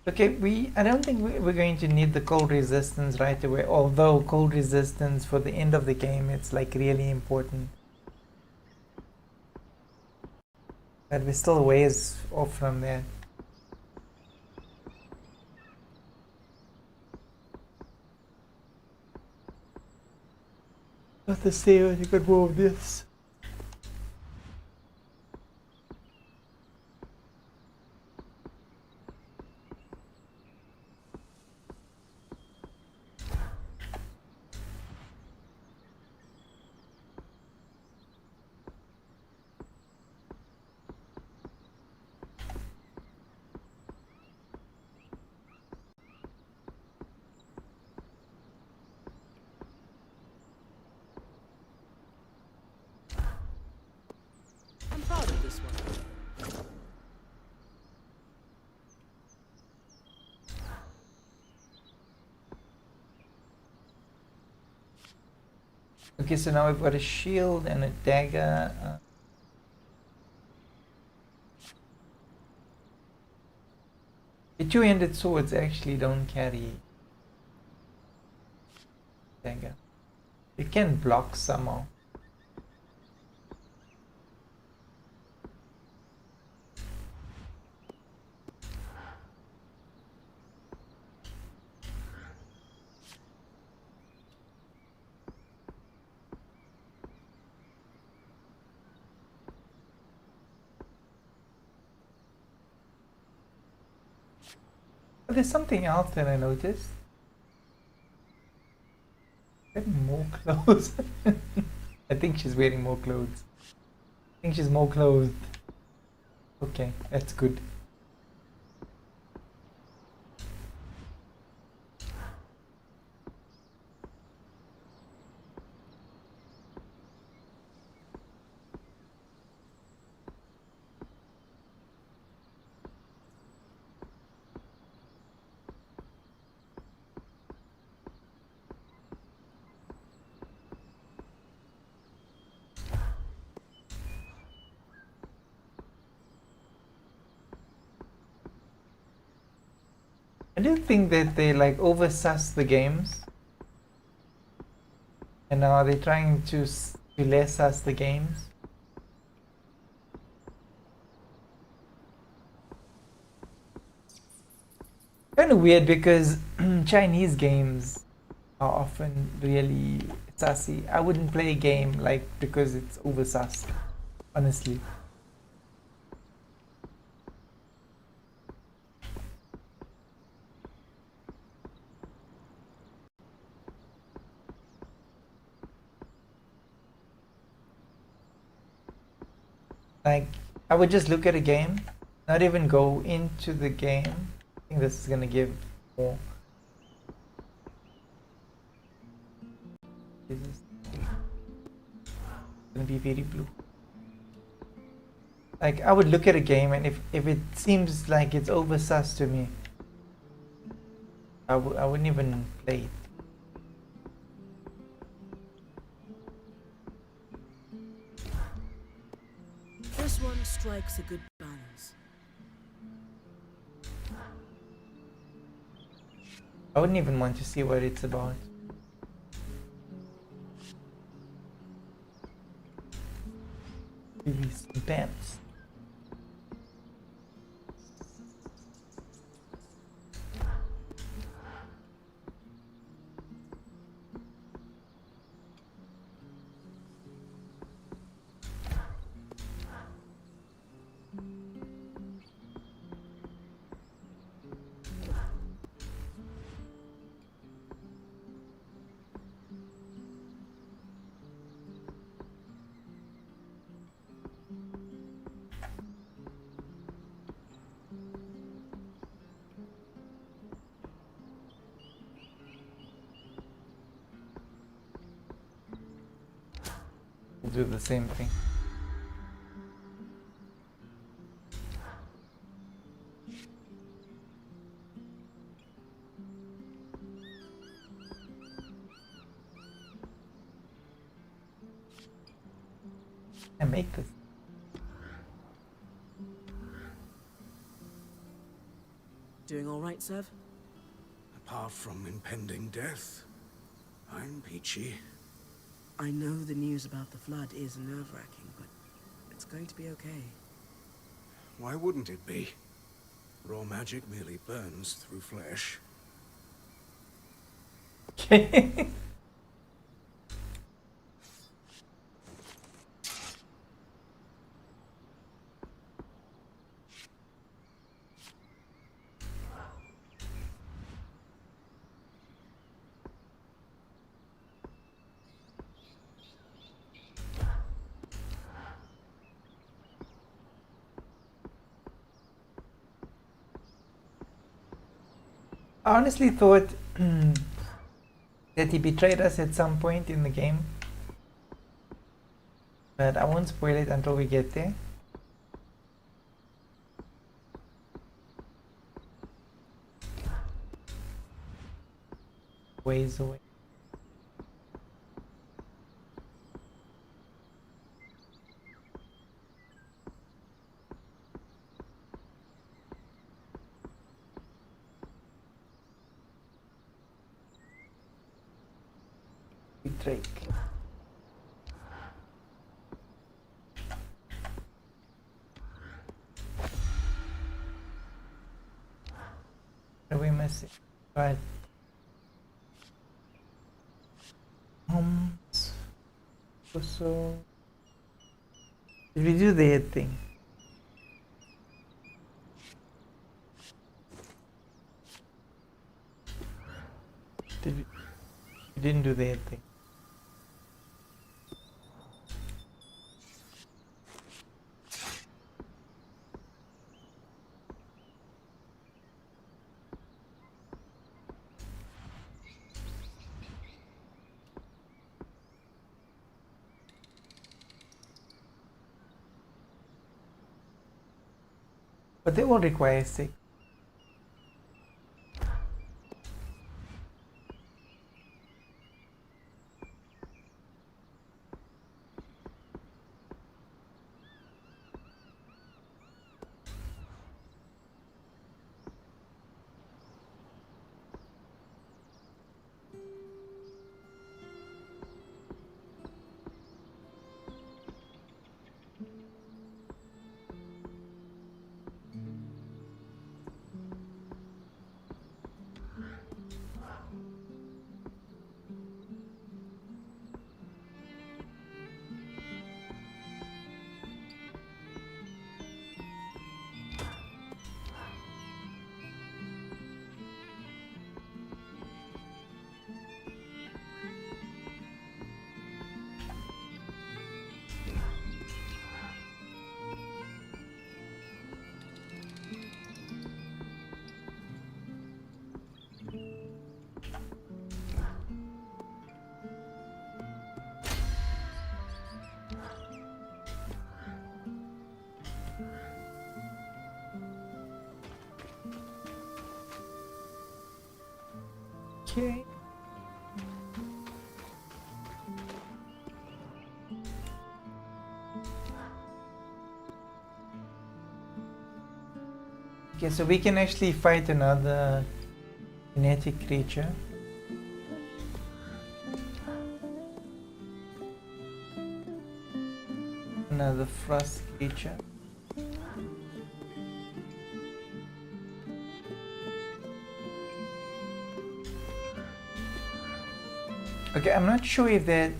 Okay, I don't think we're going to need the cold resistance right away, although cold resistance for the end of the game, it's like really important. But we're still ways off from that. Got to see if you could move this. I'm proud of this one. Okay, so now we've got a shield and a dagger. The two-handed swords actually don't carry dagger. It can block somehow. But there's something else that I noticed. Wearing more clothes. I think she's wearing more clothes. I think she's more clothed. Okay, that's good. I do think that they like oversuss the games, and now they're trying to less us the games. Kind of weird because Chinese games are often really sussy. I wouldn't play a game like because it's oversussed, honestly. Like, I would just look at a game, not even go into the game. I think this is gonna give more. This is gonna be very blue. Like, I would look at a game, and if it seems like it's oversussed to me, I wouldn't even play it. This one strikes a good balance. I wouldn't even want to see what it's about. Maybe some pants. We'll do the same thing. I make this. Doing all right, Sev? Apart from impending death, I'm peachy. I know the news about the flood is nerve-wracking, but it's going to be okay. Why wouldn't it be? Raw magic merely burns through flesh. Okay. I honestly thought that he betrayed us at some point in the game, but I won't spoil it until we get there. Ways away. Drake. What are we missing? Right. So did we do the head thing? We didn't do the head thing. But they all require 6. Okay. Okay, so we can actually fight another kinetic creature. Another frost creature. Okay, I'm not sure if that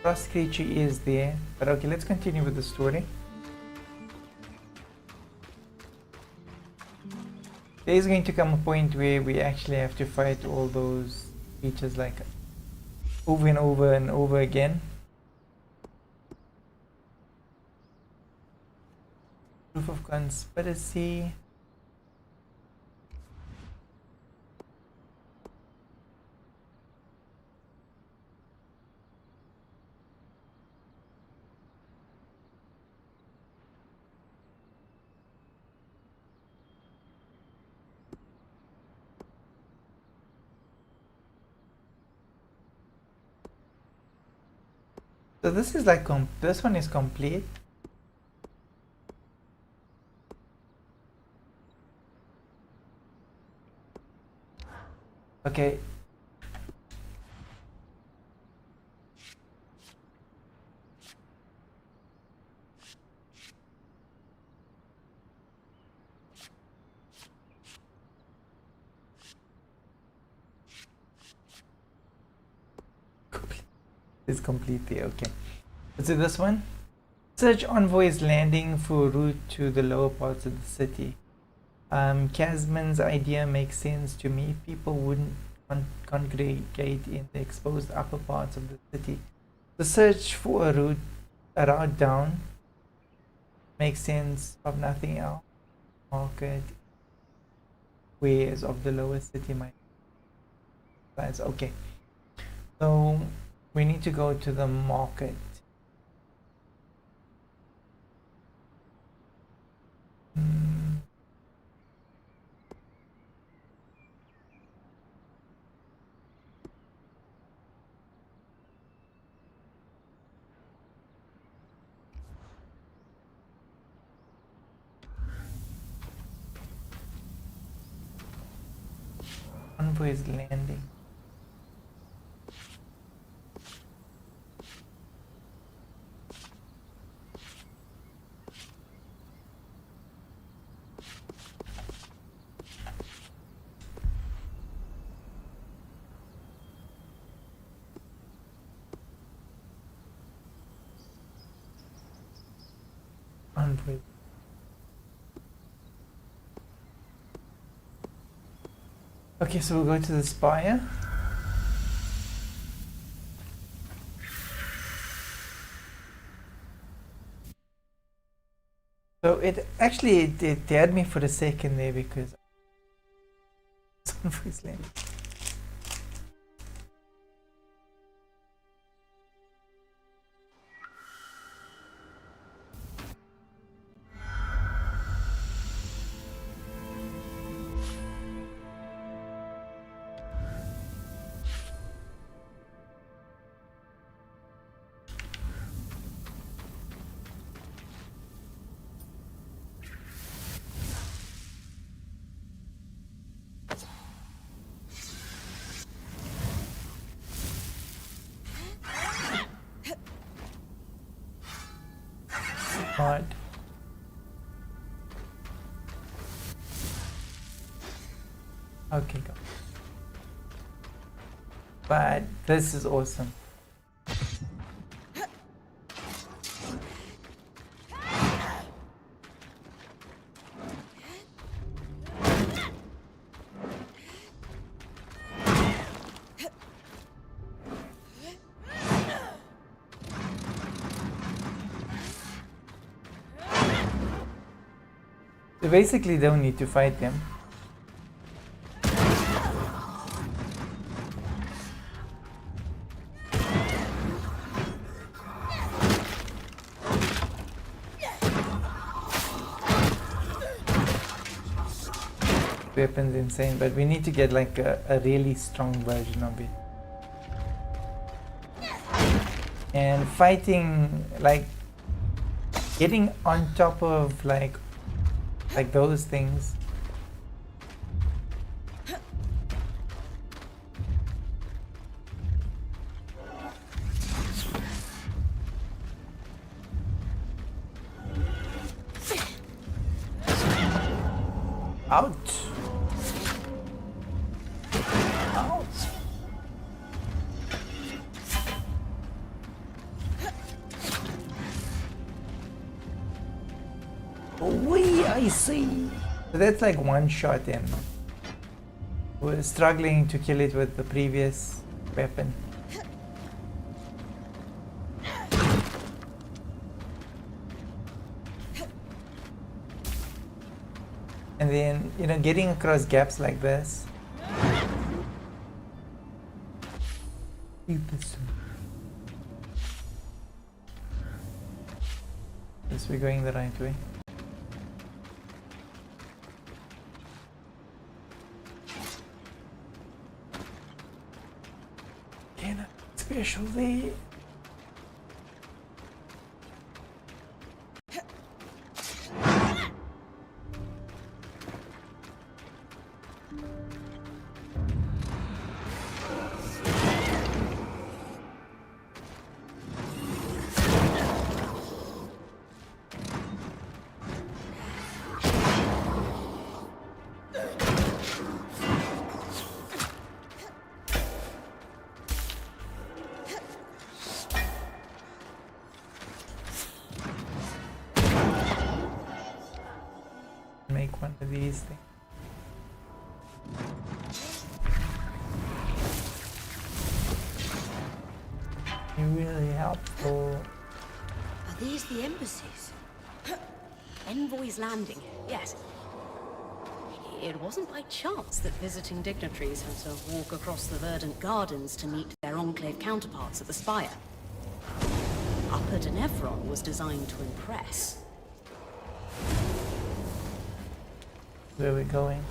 frost creature is there, but okay, let's continue with the story. There is going to come a point where we actually have to fight all those creatures like over and over and over again. Proof of conspiracy. So this is like this one is complete. Okay. It's complete there, okay. Is it this one? Search Envoy's landing for route to the lower parts of the city. Casman's idea makes sense to me. People wouldn't congregate in the exposed upper parts of the city. The search for a route down makes sense of nothing else. Market wares of the lower city might. Okay. So we need to go to the market. Envoy is landing. Envoy. Okay, so we'll go to the Spire. So it actually it had me for a second there because Envoy's land. Right. Okay, go. But this is awesome. You basically don't need to fight them. Weapon's insane, but we need to get like a really strong version of it. And fighting, like getting on top of like those things. Ouch. Ouch. I see. So that's like one shot in. We're struggling to kill it with the previous weapon. And then, you know, getting across gaps like this. Yes, we're going the right way. Special there. Make one of these things. You're really helpful. Are these the embassies? Envoy's landing, yes. It wasn't by chance that visiting dignitaries had to walk across the verdant gardens to meet their Enclave counterparts at the Spire. Upper Dynevron was designed to impress. Where are we going?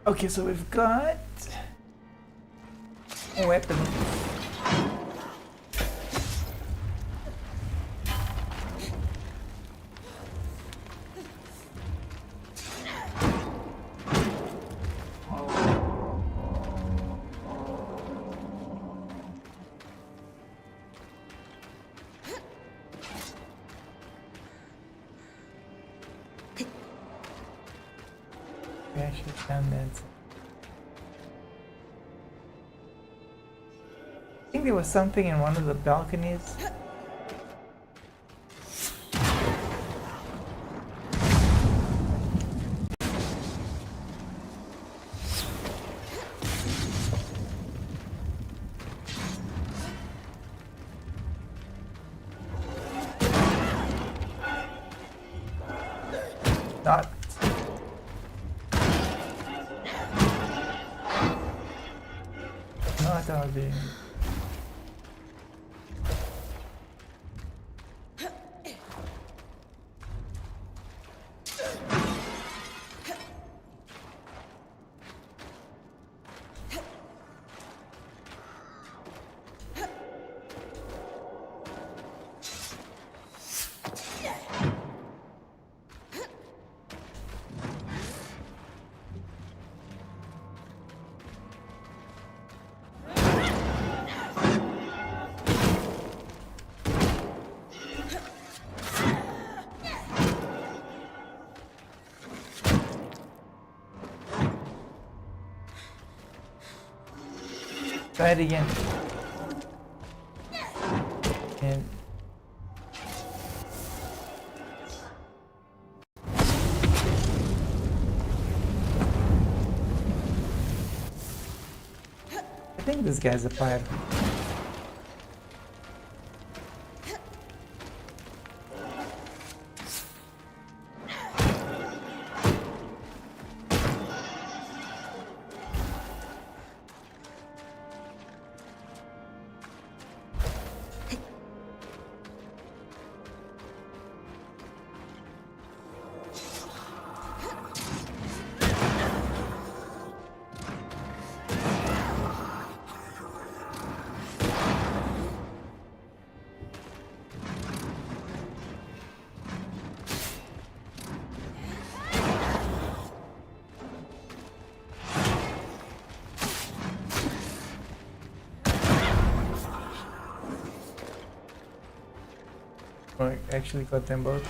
Okay, so we've got a weapon. I should have done that. I think there was something in one of the balconies. Not. Not our being. Try it again. And I think this guy's a Pyro. I actually got them both.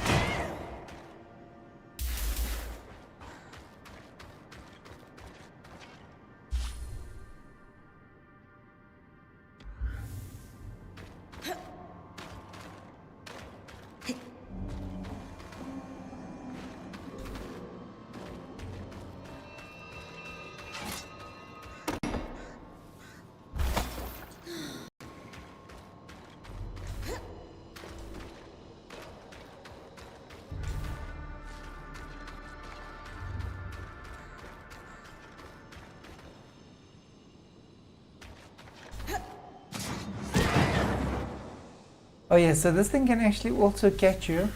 Oh yeah, so this thing can actually also catch you.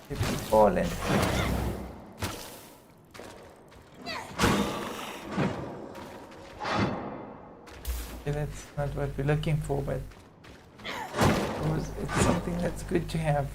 If you fall in. Okay, that's not what we're looking for, but it's something that's good to have.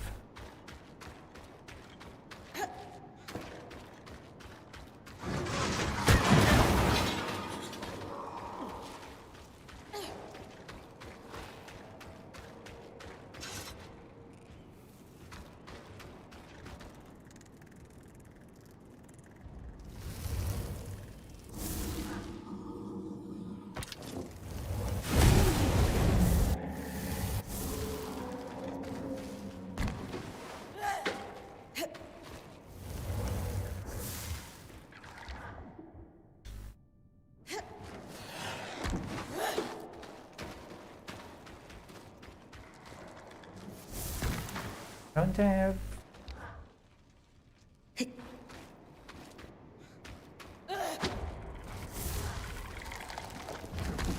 Don't I have?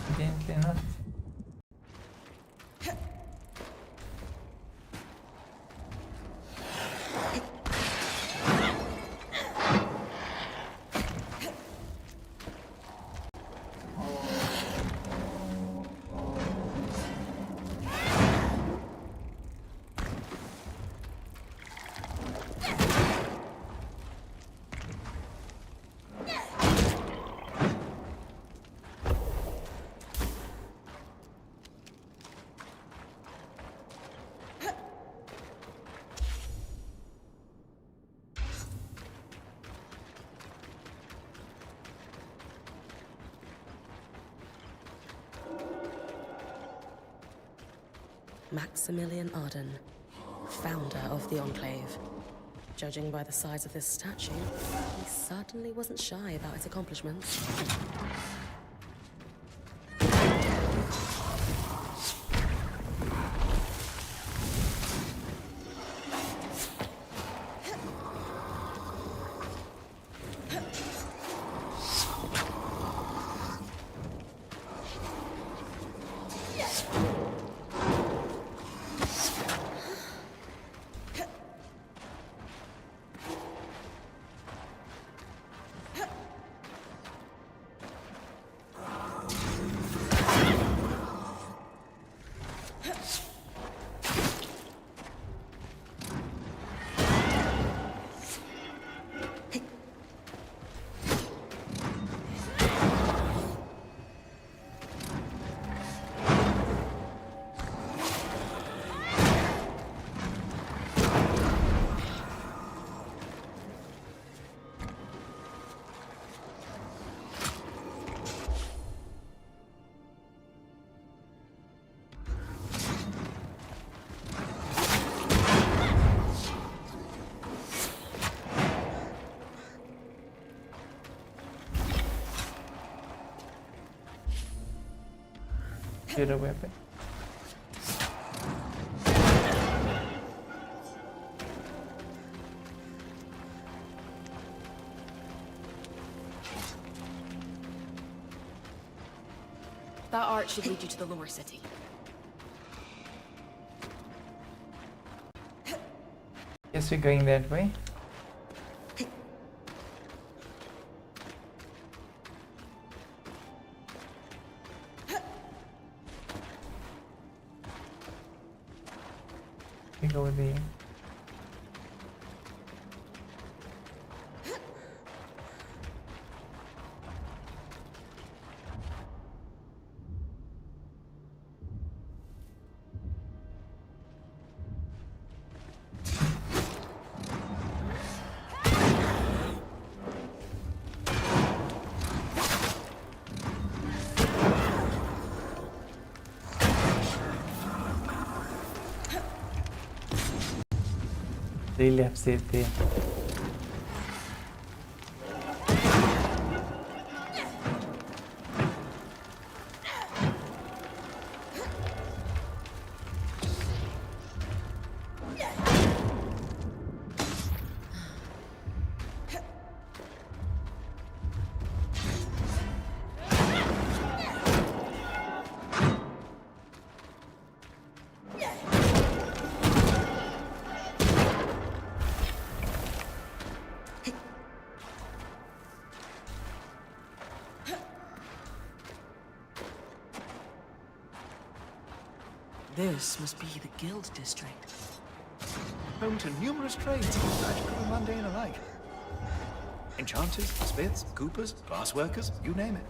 Evidently not. Maximilian Arden, founder of the Enclave. Judging by the size of this statue, he certainly wasn't shy about his accomplishments. Get a weapon. That arch should lead you to the lower city. Guess we're going that way. We go with the really upset there. This must be the guild district. Home to numerous trades, magical and mundane alike. Enchanters, smiths, coopers, glassworkers, you name it.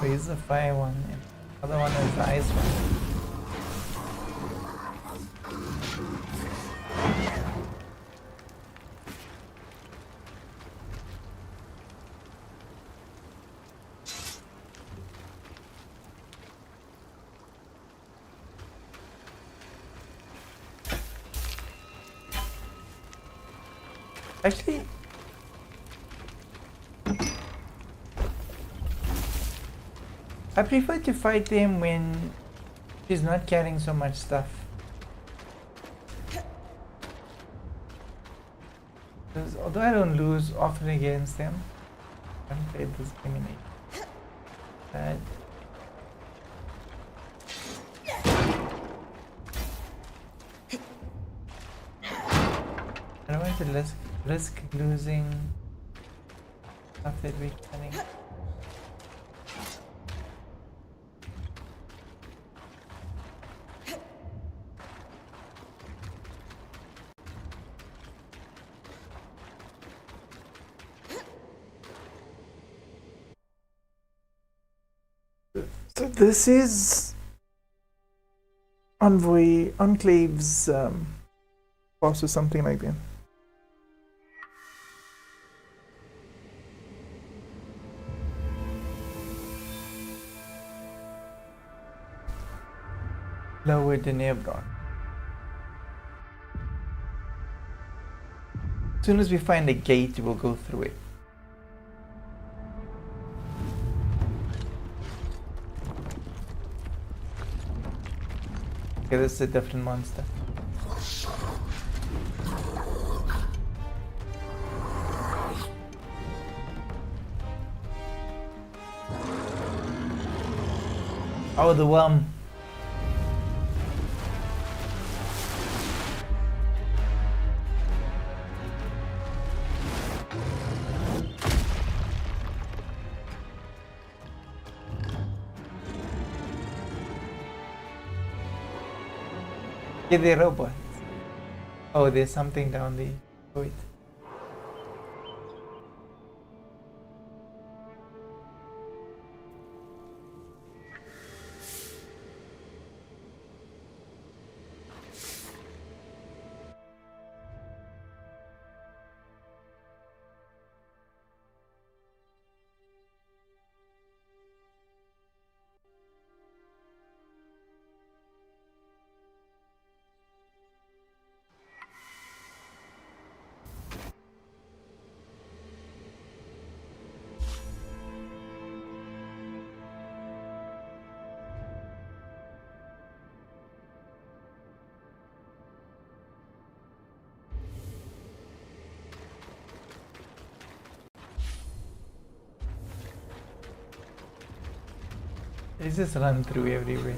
Here's the fire one, and the other one is the ice one. Actually, I prefer to fight them when she's not carrying so much stuff. Because although I don't lose often against them, I haven't played this game in ages. I don't want to risk losing stuff that we're carrying. So this is Envoy, Enclave's boss or something like that. Lower Dynevron. As soon as we find a gate, we'll go through it. Okay, this is a different monster. Oh, the worm. Yeah, they're robots. Oh, there's something down the road. They just run through everywhere.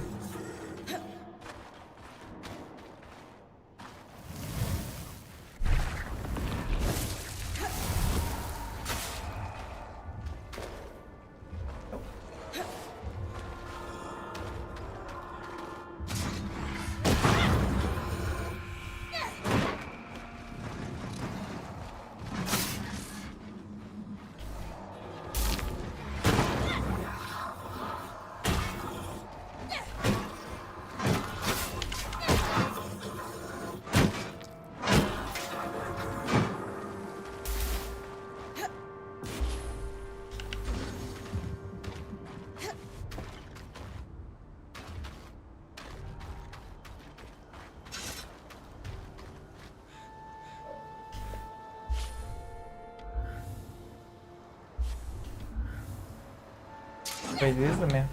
Wait, this is the map.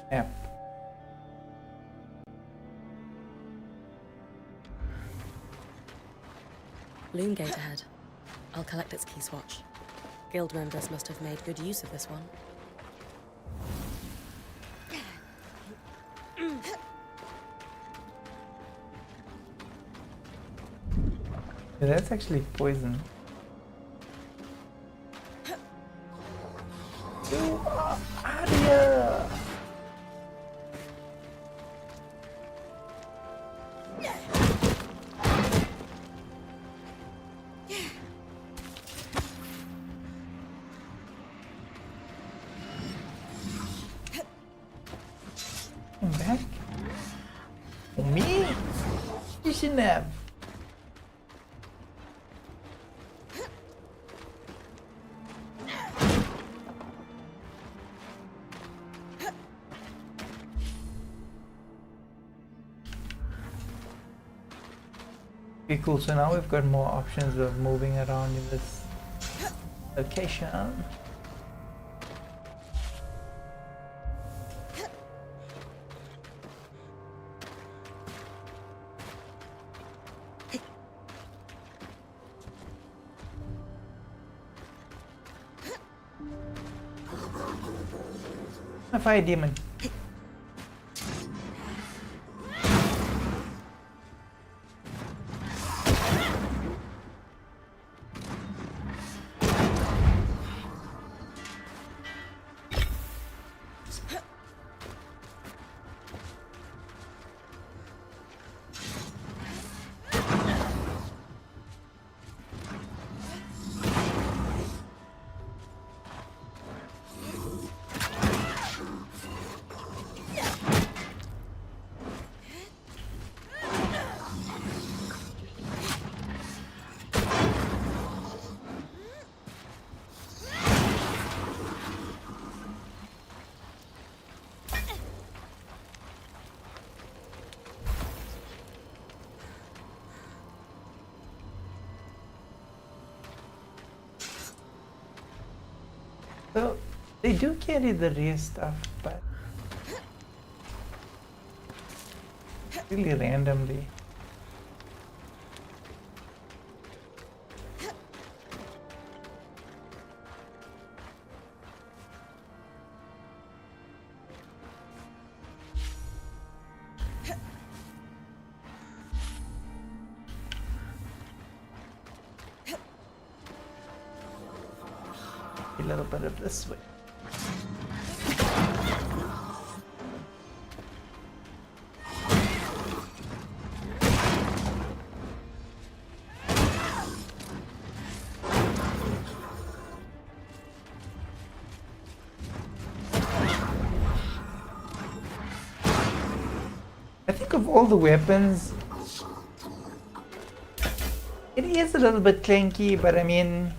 Map. Loom gate ahead. I'll collect its key swatch. Guild members must have made good use of this one. Yeah, that's actually poison. Aria! snap! Okay, cool. So now we've got more options of moving around in this location. A fire demon. So they do carry the rare stuff, but really randomly. A little bit of this way. I think of all the weapons, it is a little bit clunky, but I mean,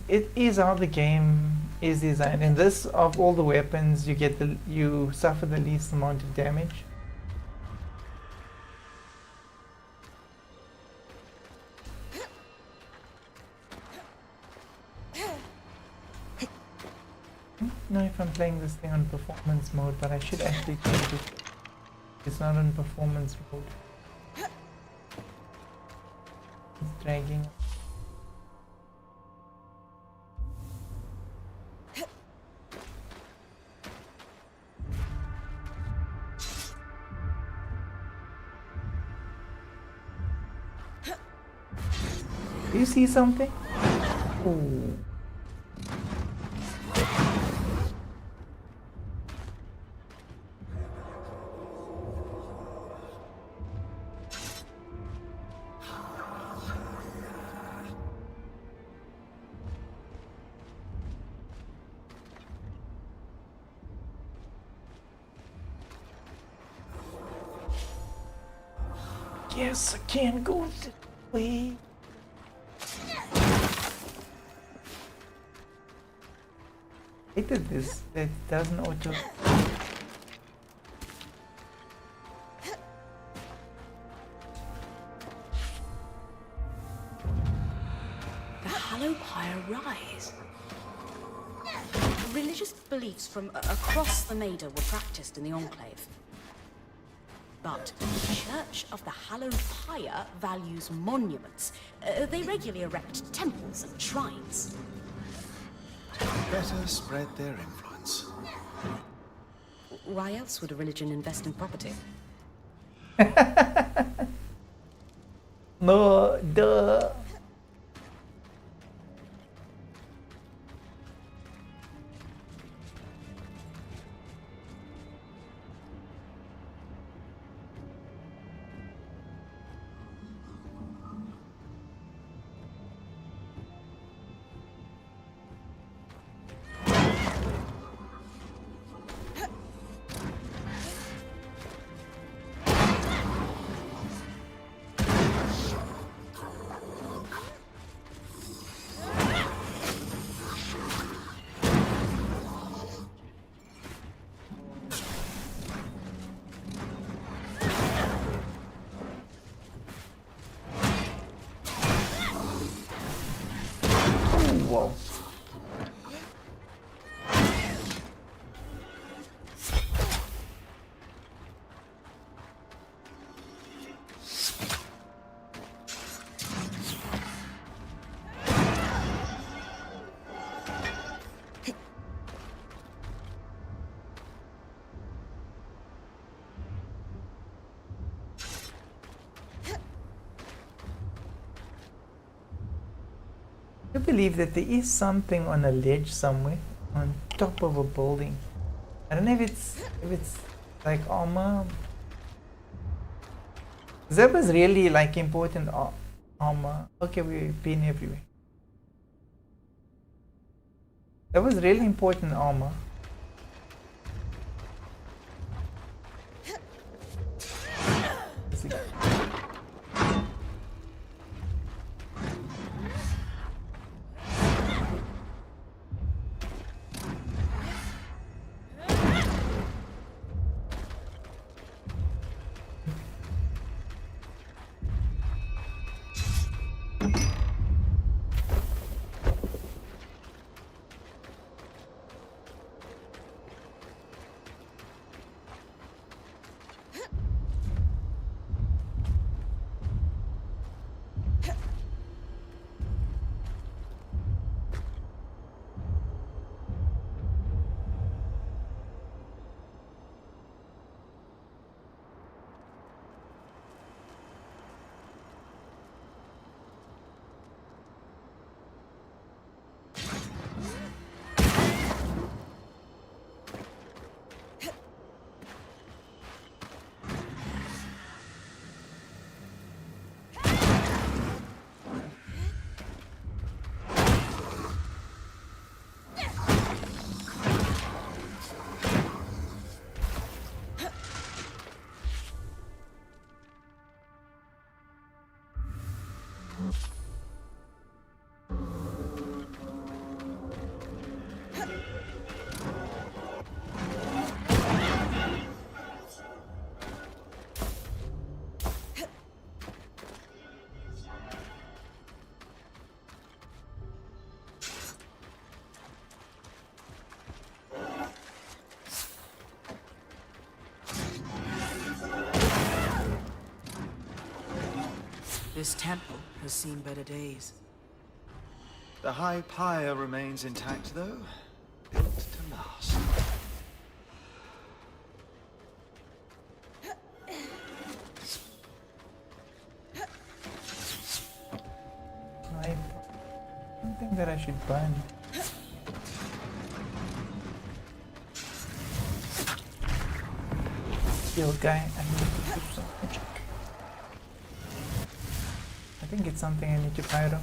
it is how the game is designed. In this, of all the weapons, you suffer the least amount of damage. I don't know if I'm playing this thing on performance mode, but I should actually change it. It's not on performance mode. It's dragging. Do you see something? Ooh. Yes, I can go this way. I did this. That doesn't auto. The hallowed pyre rise. Religious beliefs from across the Maida were practiced in the Enclave. But the Church of the Hallowed Pyre values monuments. They regularly erect temples and shrines. Better spread their influence. Why else would a religion invest in property? No, duh. believe that there is something on a ledge somewhere on top of a building. I don't know if it's like armor. That was really like important armor. Okay, we've been everywhere. That was really important armor. This temple has seen better days. The high pyre remains intact, though. Built to last. I don't think that I should burn. Yo, guy, I need to do some magic. I think it's something I need to Pyro.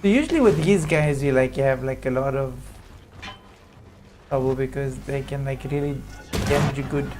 So usually with these guys you have like a lot of trouble because they can like really damage you good.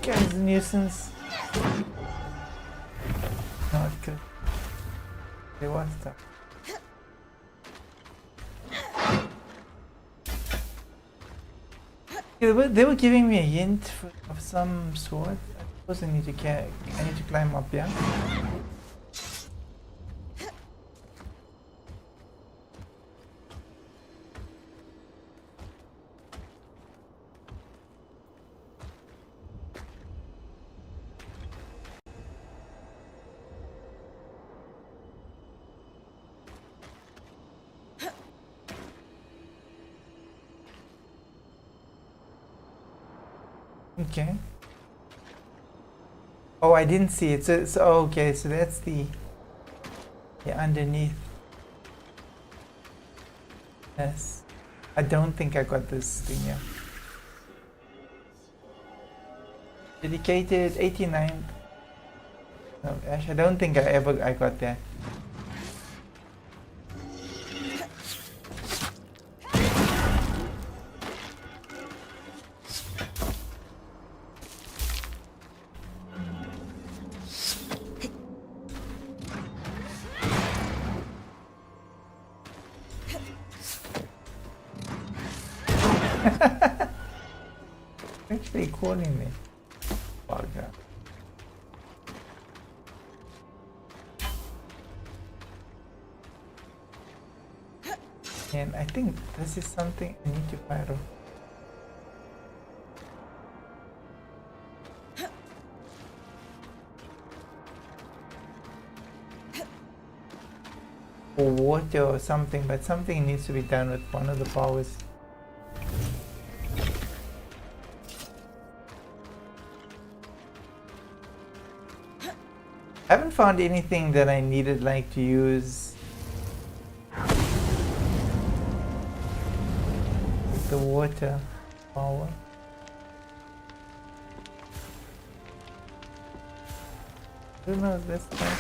Guy's a nuisance. Not good. They want stuff. Yeah, they were giving me a hint of some sort. I suppose I need to climb up, yeah? Okay. Oh, I didn't see it. So okay, so that's the underneath. Yes. I don't think I got this thing yet. Dedicated 89. No, Ash, I don't think I got that. Actually calling me. Bugger. And I think this is something I need to Pyro. Or water or something, but something needs to be done with one of the powers. I haven't found anything that I needed like to use with the water power. Who knows this time?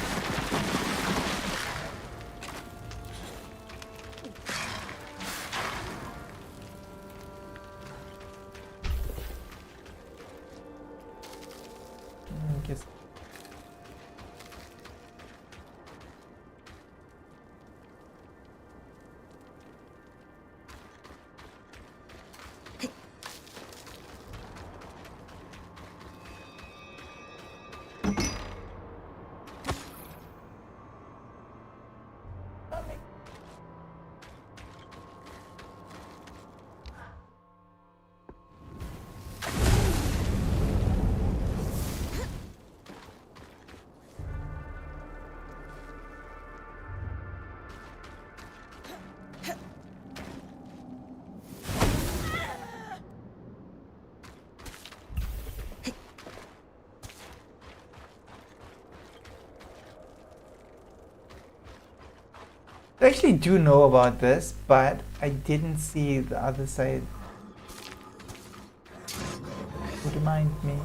Guess. I actually do know about this, but I didn't see the other side. Would remind me.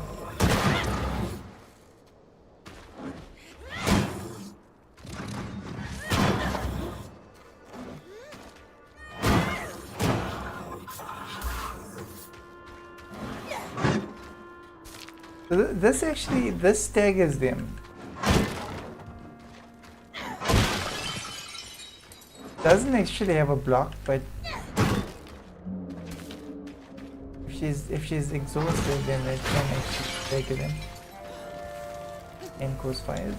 This staggers them. Doesn't actually have a block, but if she's exhausted, then it can actually stagger them and cause fires.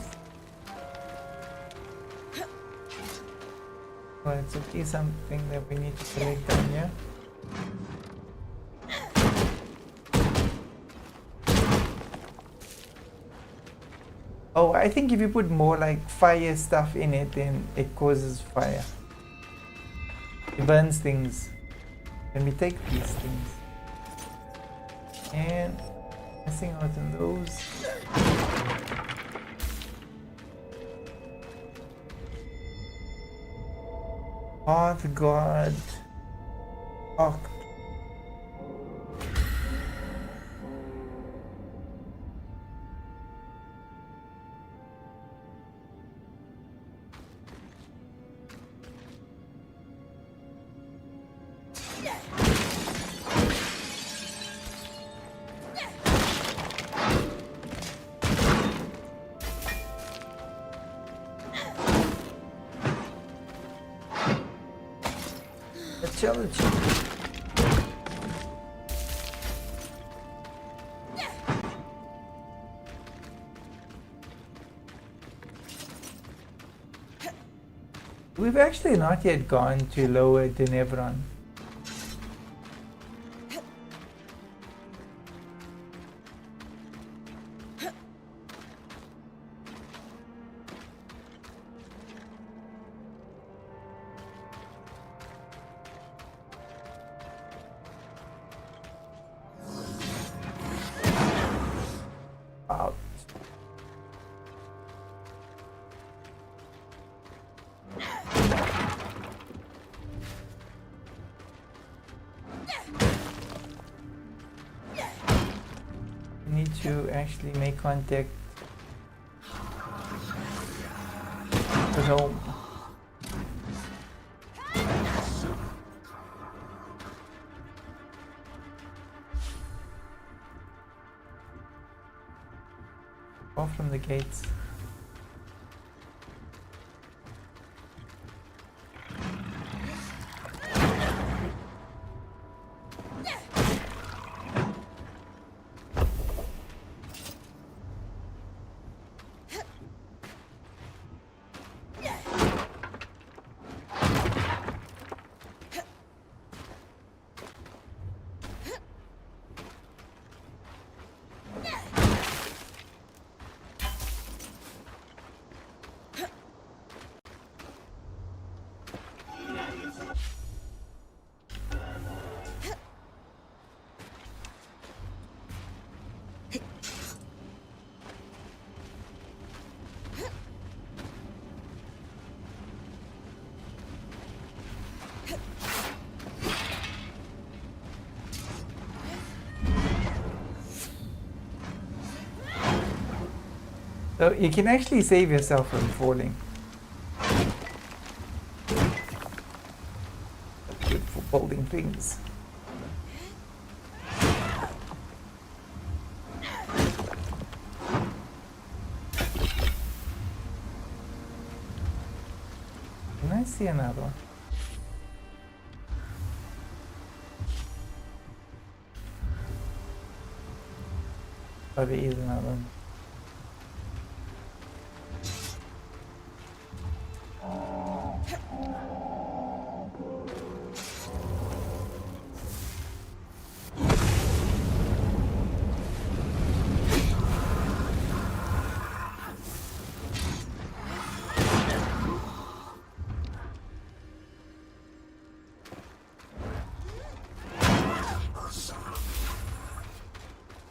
Well, it's okay, something that we need to select down here. Oh, I think if you put more like fire stuff in it, then it causes fire. It burns things. Let me take these things. And missing out on those. Hearth God. Arkon. Challenge. We've actually not yet gone to Lower Dynevron. to actually make contact with home. Off from the gates. So you can actually save yourself from falling. Good for building things. Can I see another one? Oh, there is another one.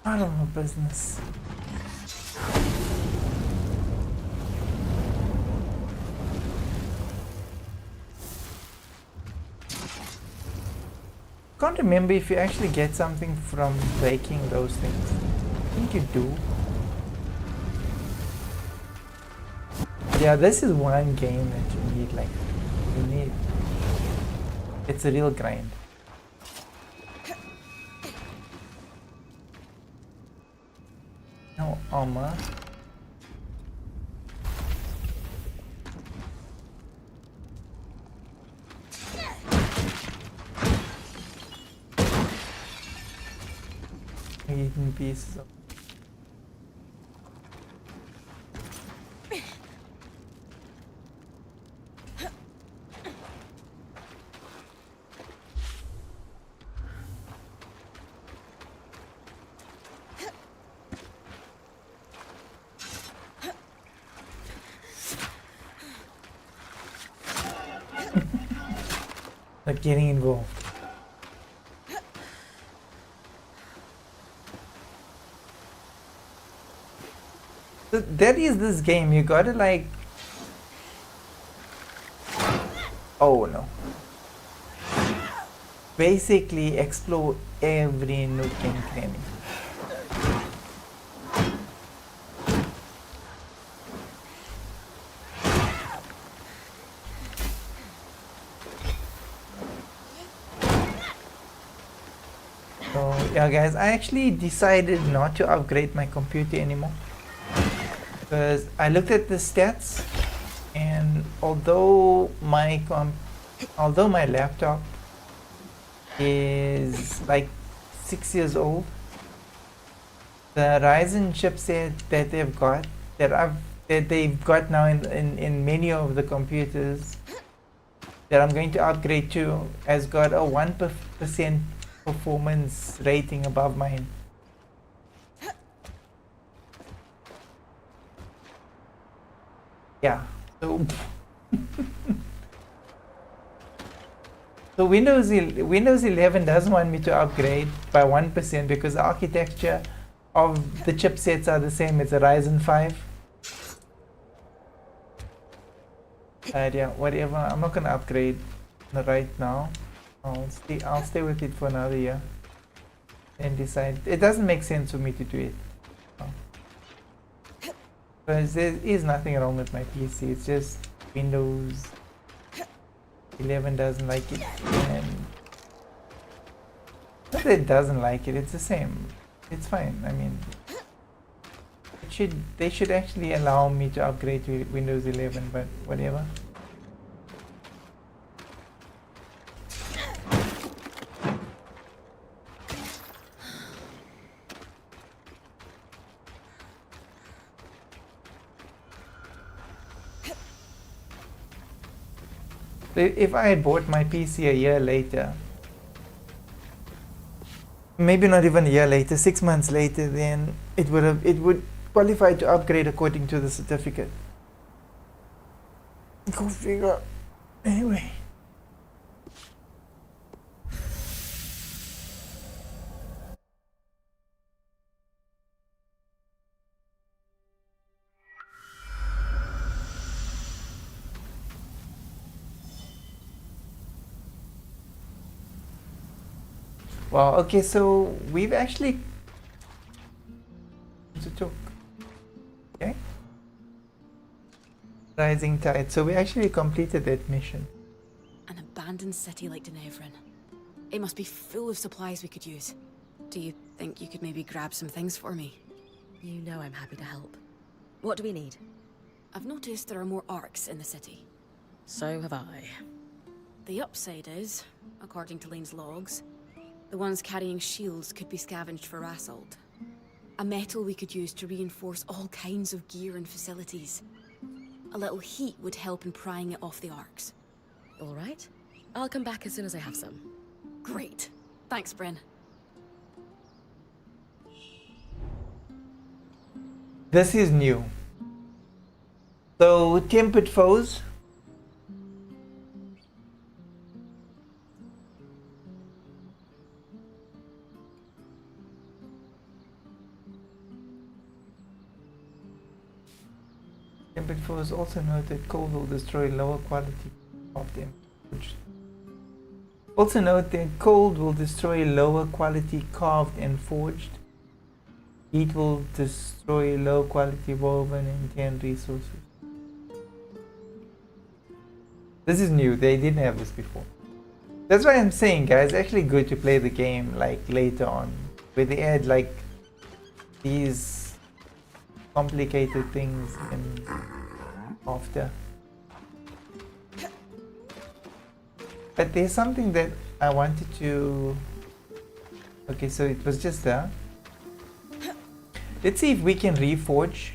I don't know business. Can't remember if you actually get something from breaking those things. I think you do. Yeah, this is one game that you need, like, you need. It's a real grind. No armor. Hidden pieces of like getting involved. So that is this game, you gotta like, oh no, basically explore every nook and cranny. So yeah guys, I actually decided not to upgrade my computer anymore. Because I looked at the stats, and although my laptop is like 6 years old, the Ryzen chipset that they've got now in many of the computers that I'm going to upgrade to has got a 1% performance rating above mine. Yeah, so so Windows 11 doesn't want me to upgrade by 1% because the architecture of the chipsets are the same. It's a Ryzen 5. Yeah, whatever. I'm not gonna upgrade right now. I'll stay with it for another year and decide. It doesn't make sense for me to do it Because there is nothing wrong with my PC, it's just Windows 11 doesn't like it, and not that it doesn't like it, it's the same. It's fine. I mean, they should actually allow me to upgrade to Windows 11, but whatever. If I had bought my PC a year later, maybe not even a year later, 6 months later, then it would qualify to upgrade according to the certificate. Go figure. Anyway. Wow, okay, so we've actually okay. Rising Tide. So we actually completed that mission. An abandoned city like Dynevron. It must be full of supplies we could use. Do you think you could maybe grab some things for me? You know I'm happy to help. What do we need? I've noticed there are more arcs in the city. So have I. The upside is, according to Lane's logs, the ones carrying shields could be scavenged for assault. A metal we could use to reinforce all kinds of gear and facilities. A little heat would help in prying it off the arcs. All right. I'll come back as soon as I have some. Great. Thanks, Bryn. This is new. So, tempered foes. Tempered foes also note that cold will destroy lower quality of them. Also note that cold will destroy lower quality carved and forged. Heat will destroy low quality woven and tan resources. This is new, they didn't have this before. That's why I'm saying, guys, it's actually good to play the game like later on, where they add like these complicated things and after. But there's something that I wanted to... Okay, so it was just there. Let's see if we can reforge.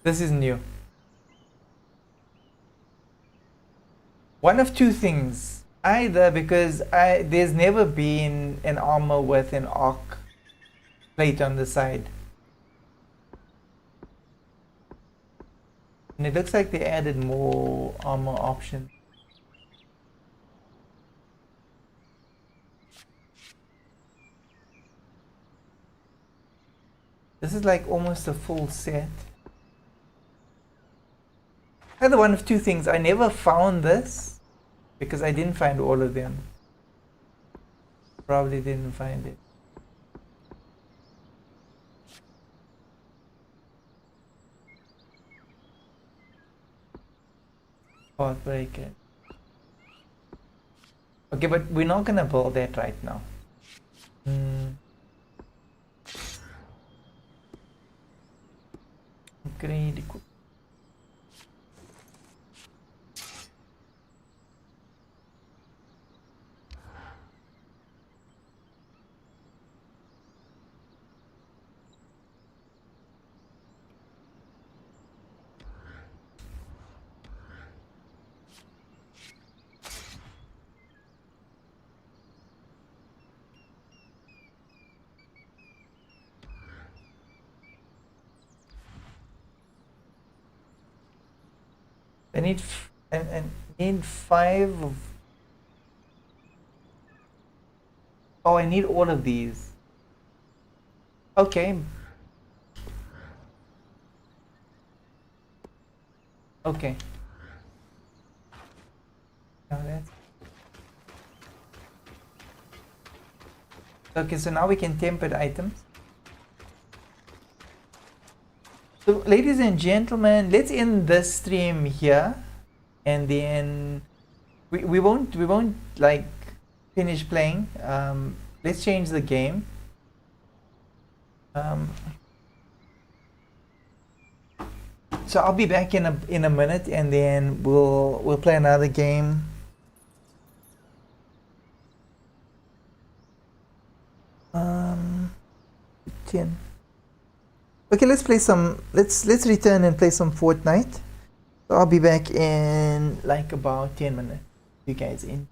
This is new. One of two things. Either because there's never been an armor with an arc plate on the side. And it looks like they added more armor options. This is like almost a full set. Either one of two things. I never found this because I didn't find all of them. Probably didn't find it. Heartbreaker. Okay, but we're not gonna build that right now. Upgrade. I need need 5 of... Oh, I need all of these. Okay. Okay. Now that's... Okay, so now we can temper the items. So, ladies and gentlemen, let's end this stream here, and then we won't like finish playing. Let's change the game. So I'll be back in a minute, and then we'll play another game. Um, 10. Okay, let's play some. Let's return and play some Fortnite. So I'll be back in like about 10 minutes. You guys in.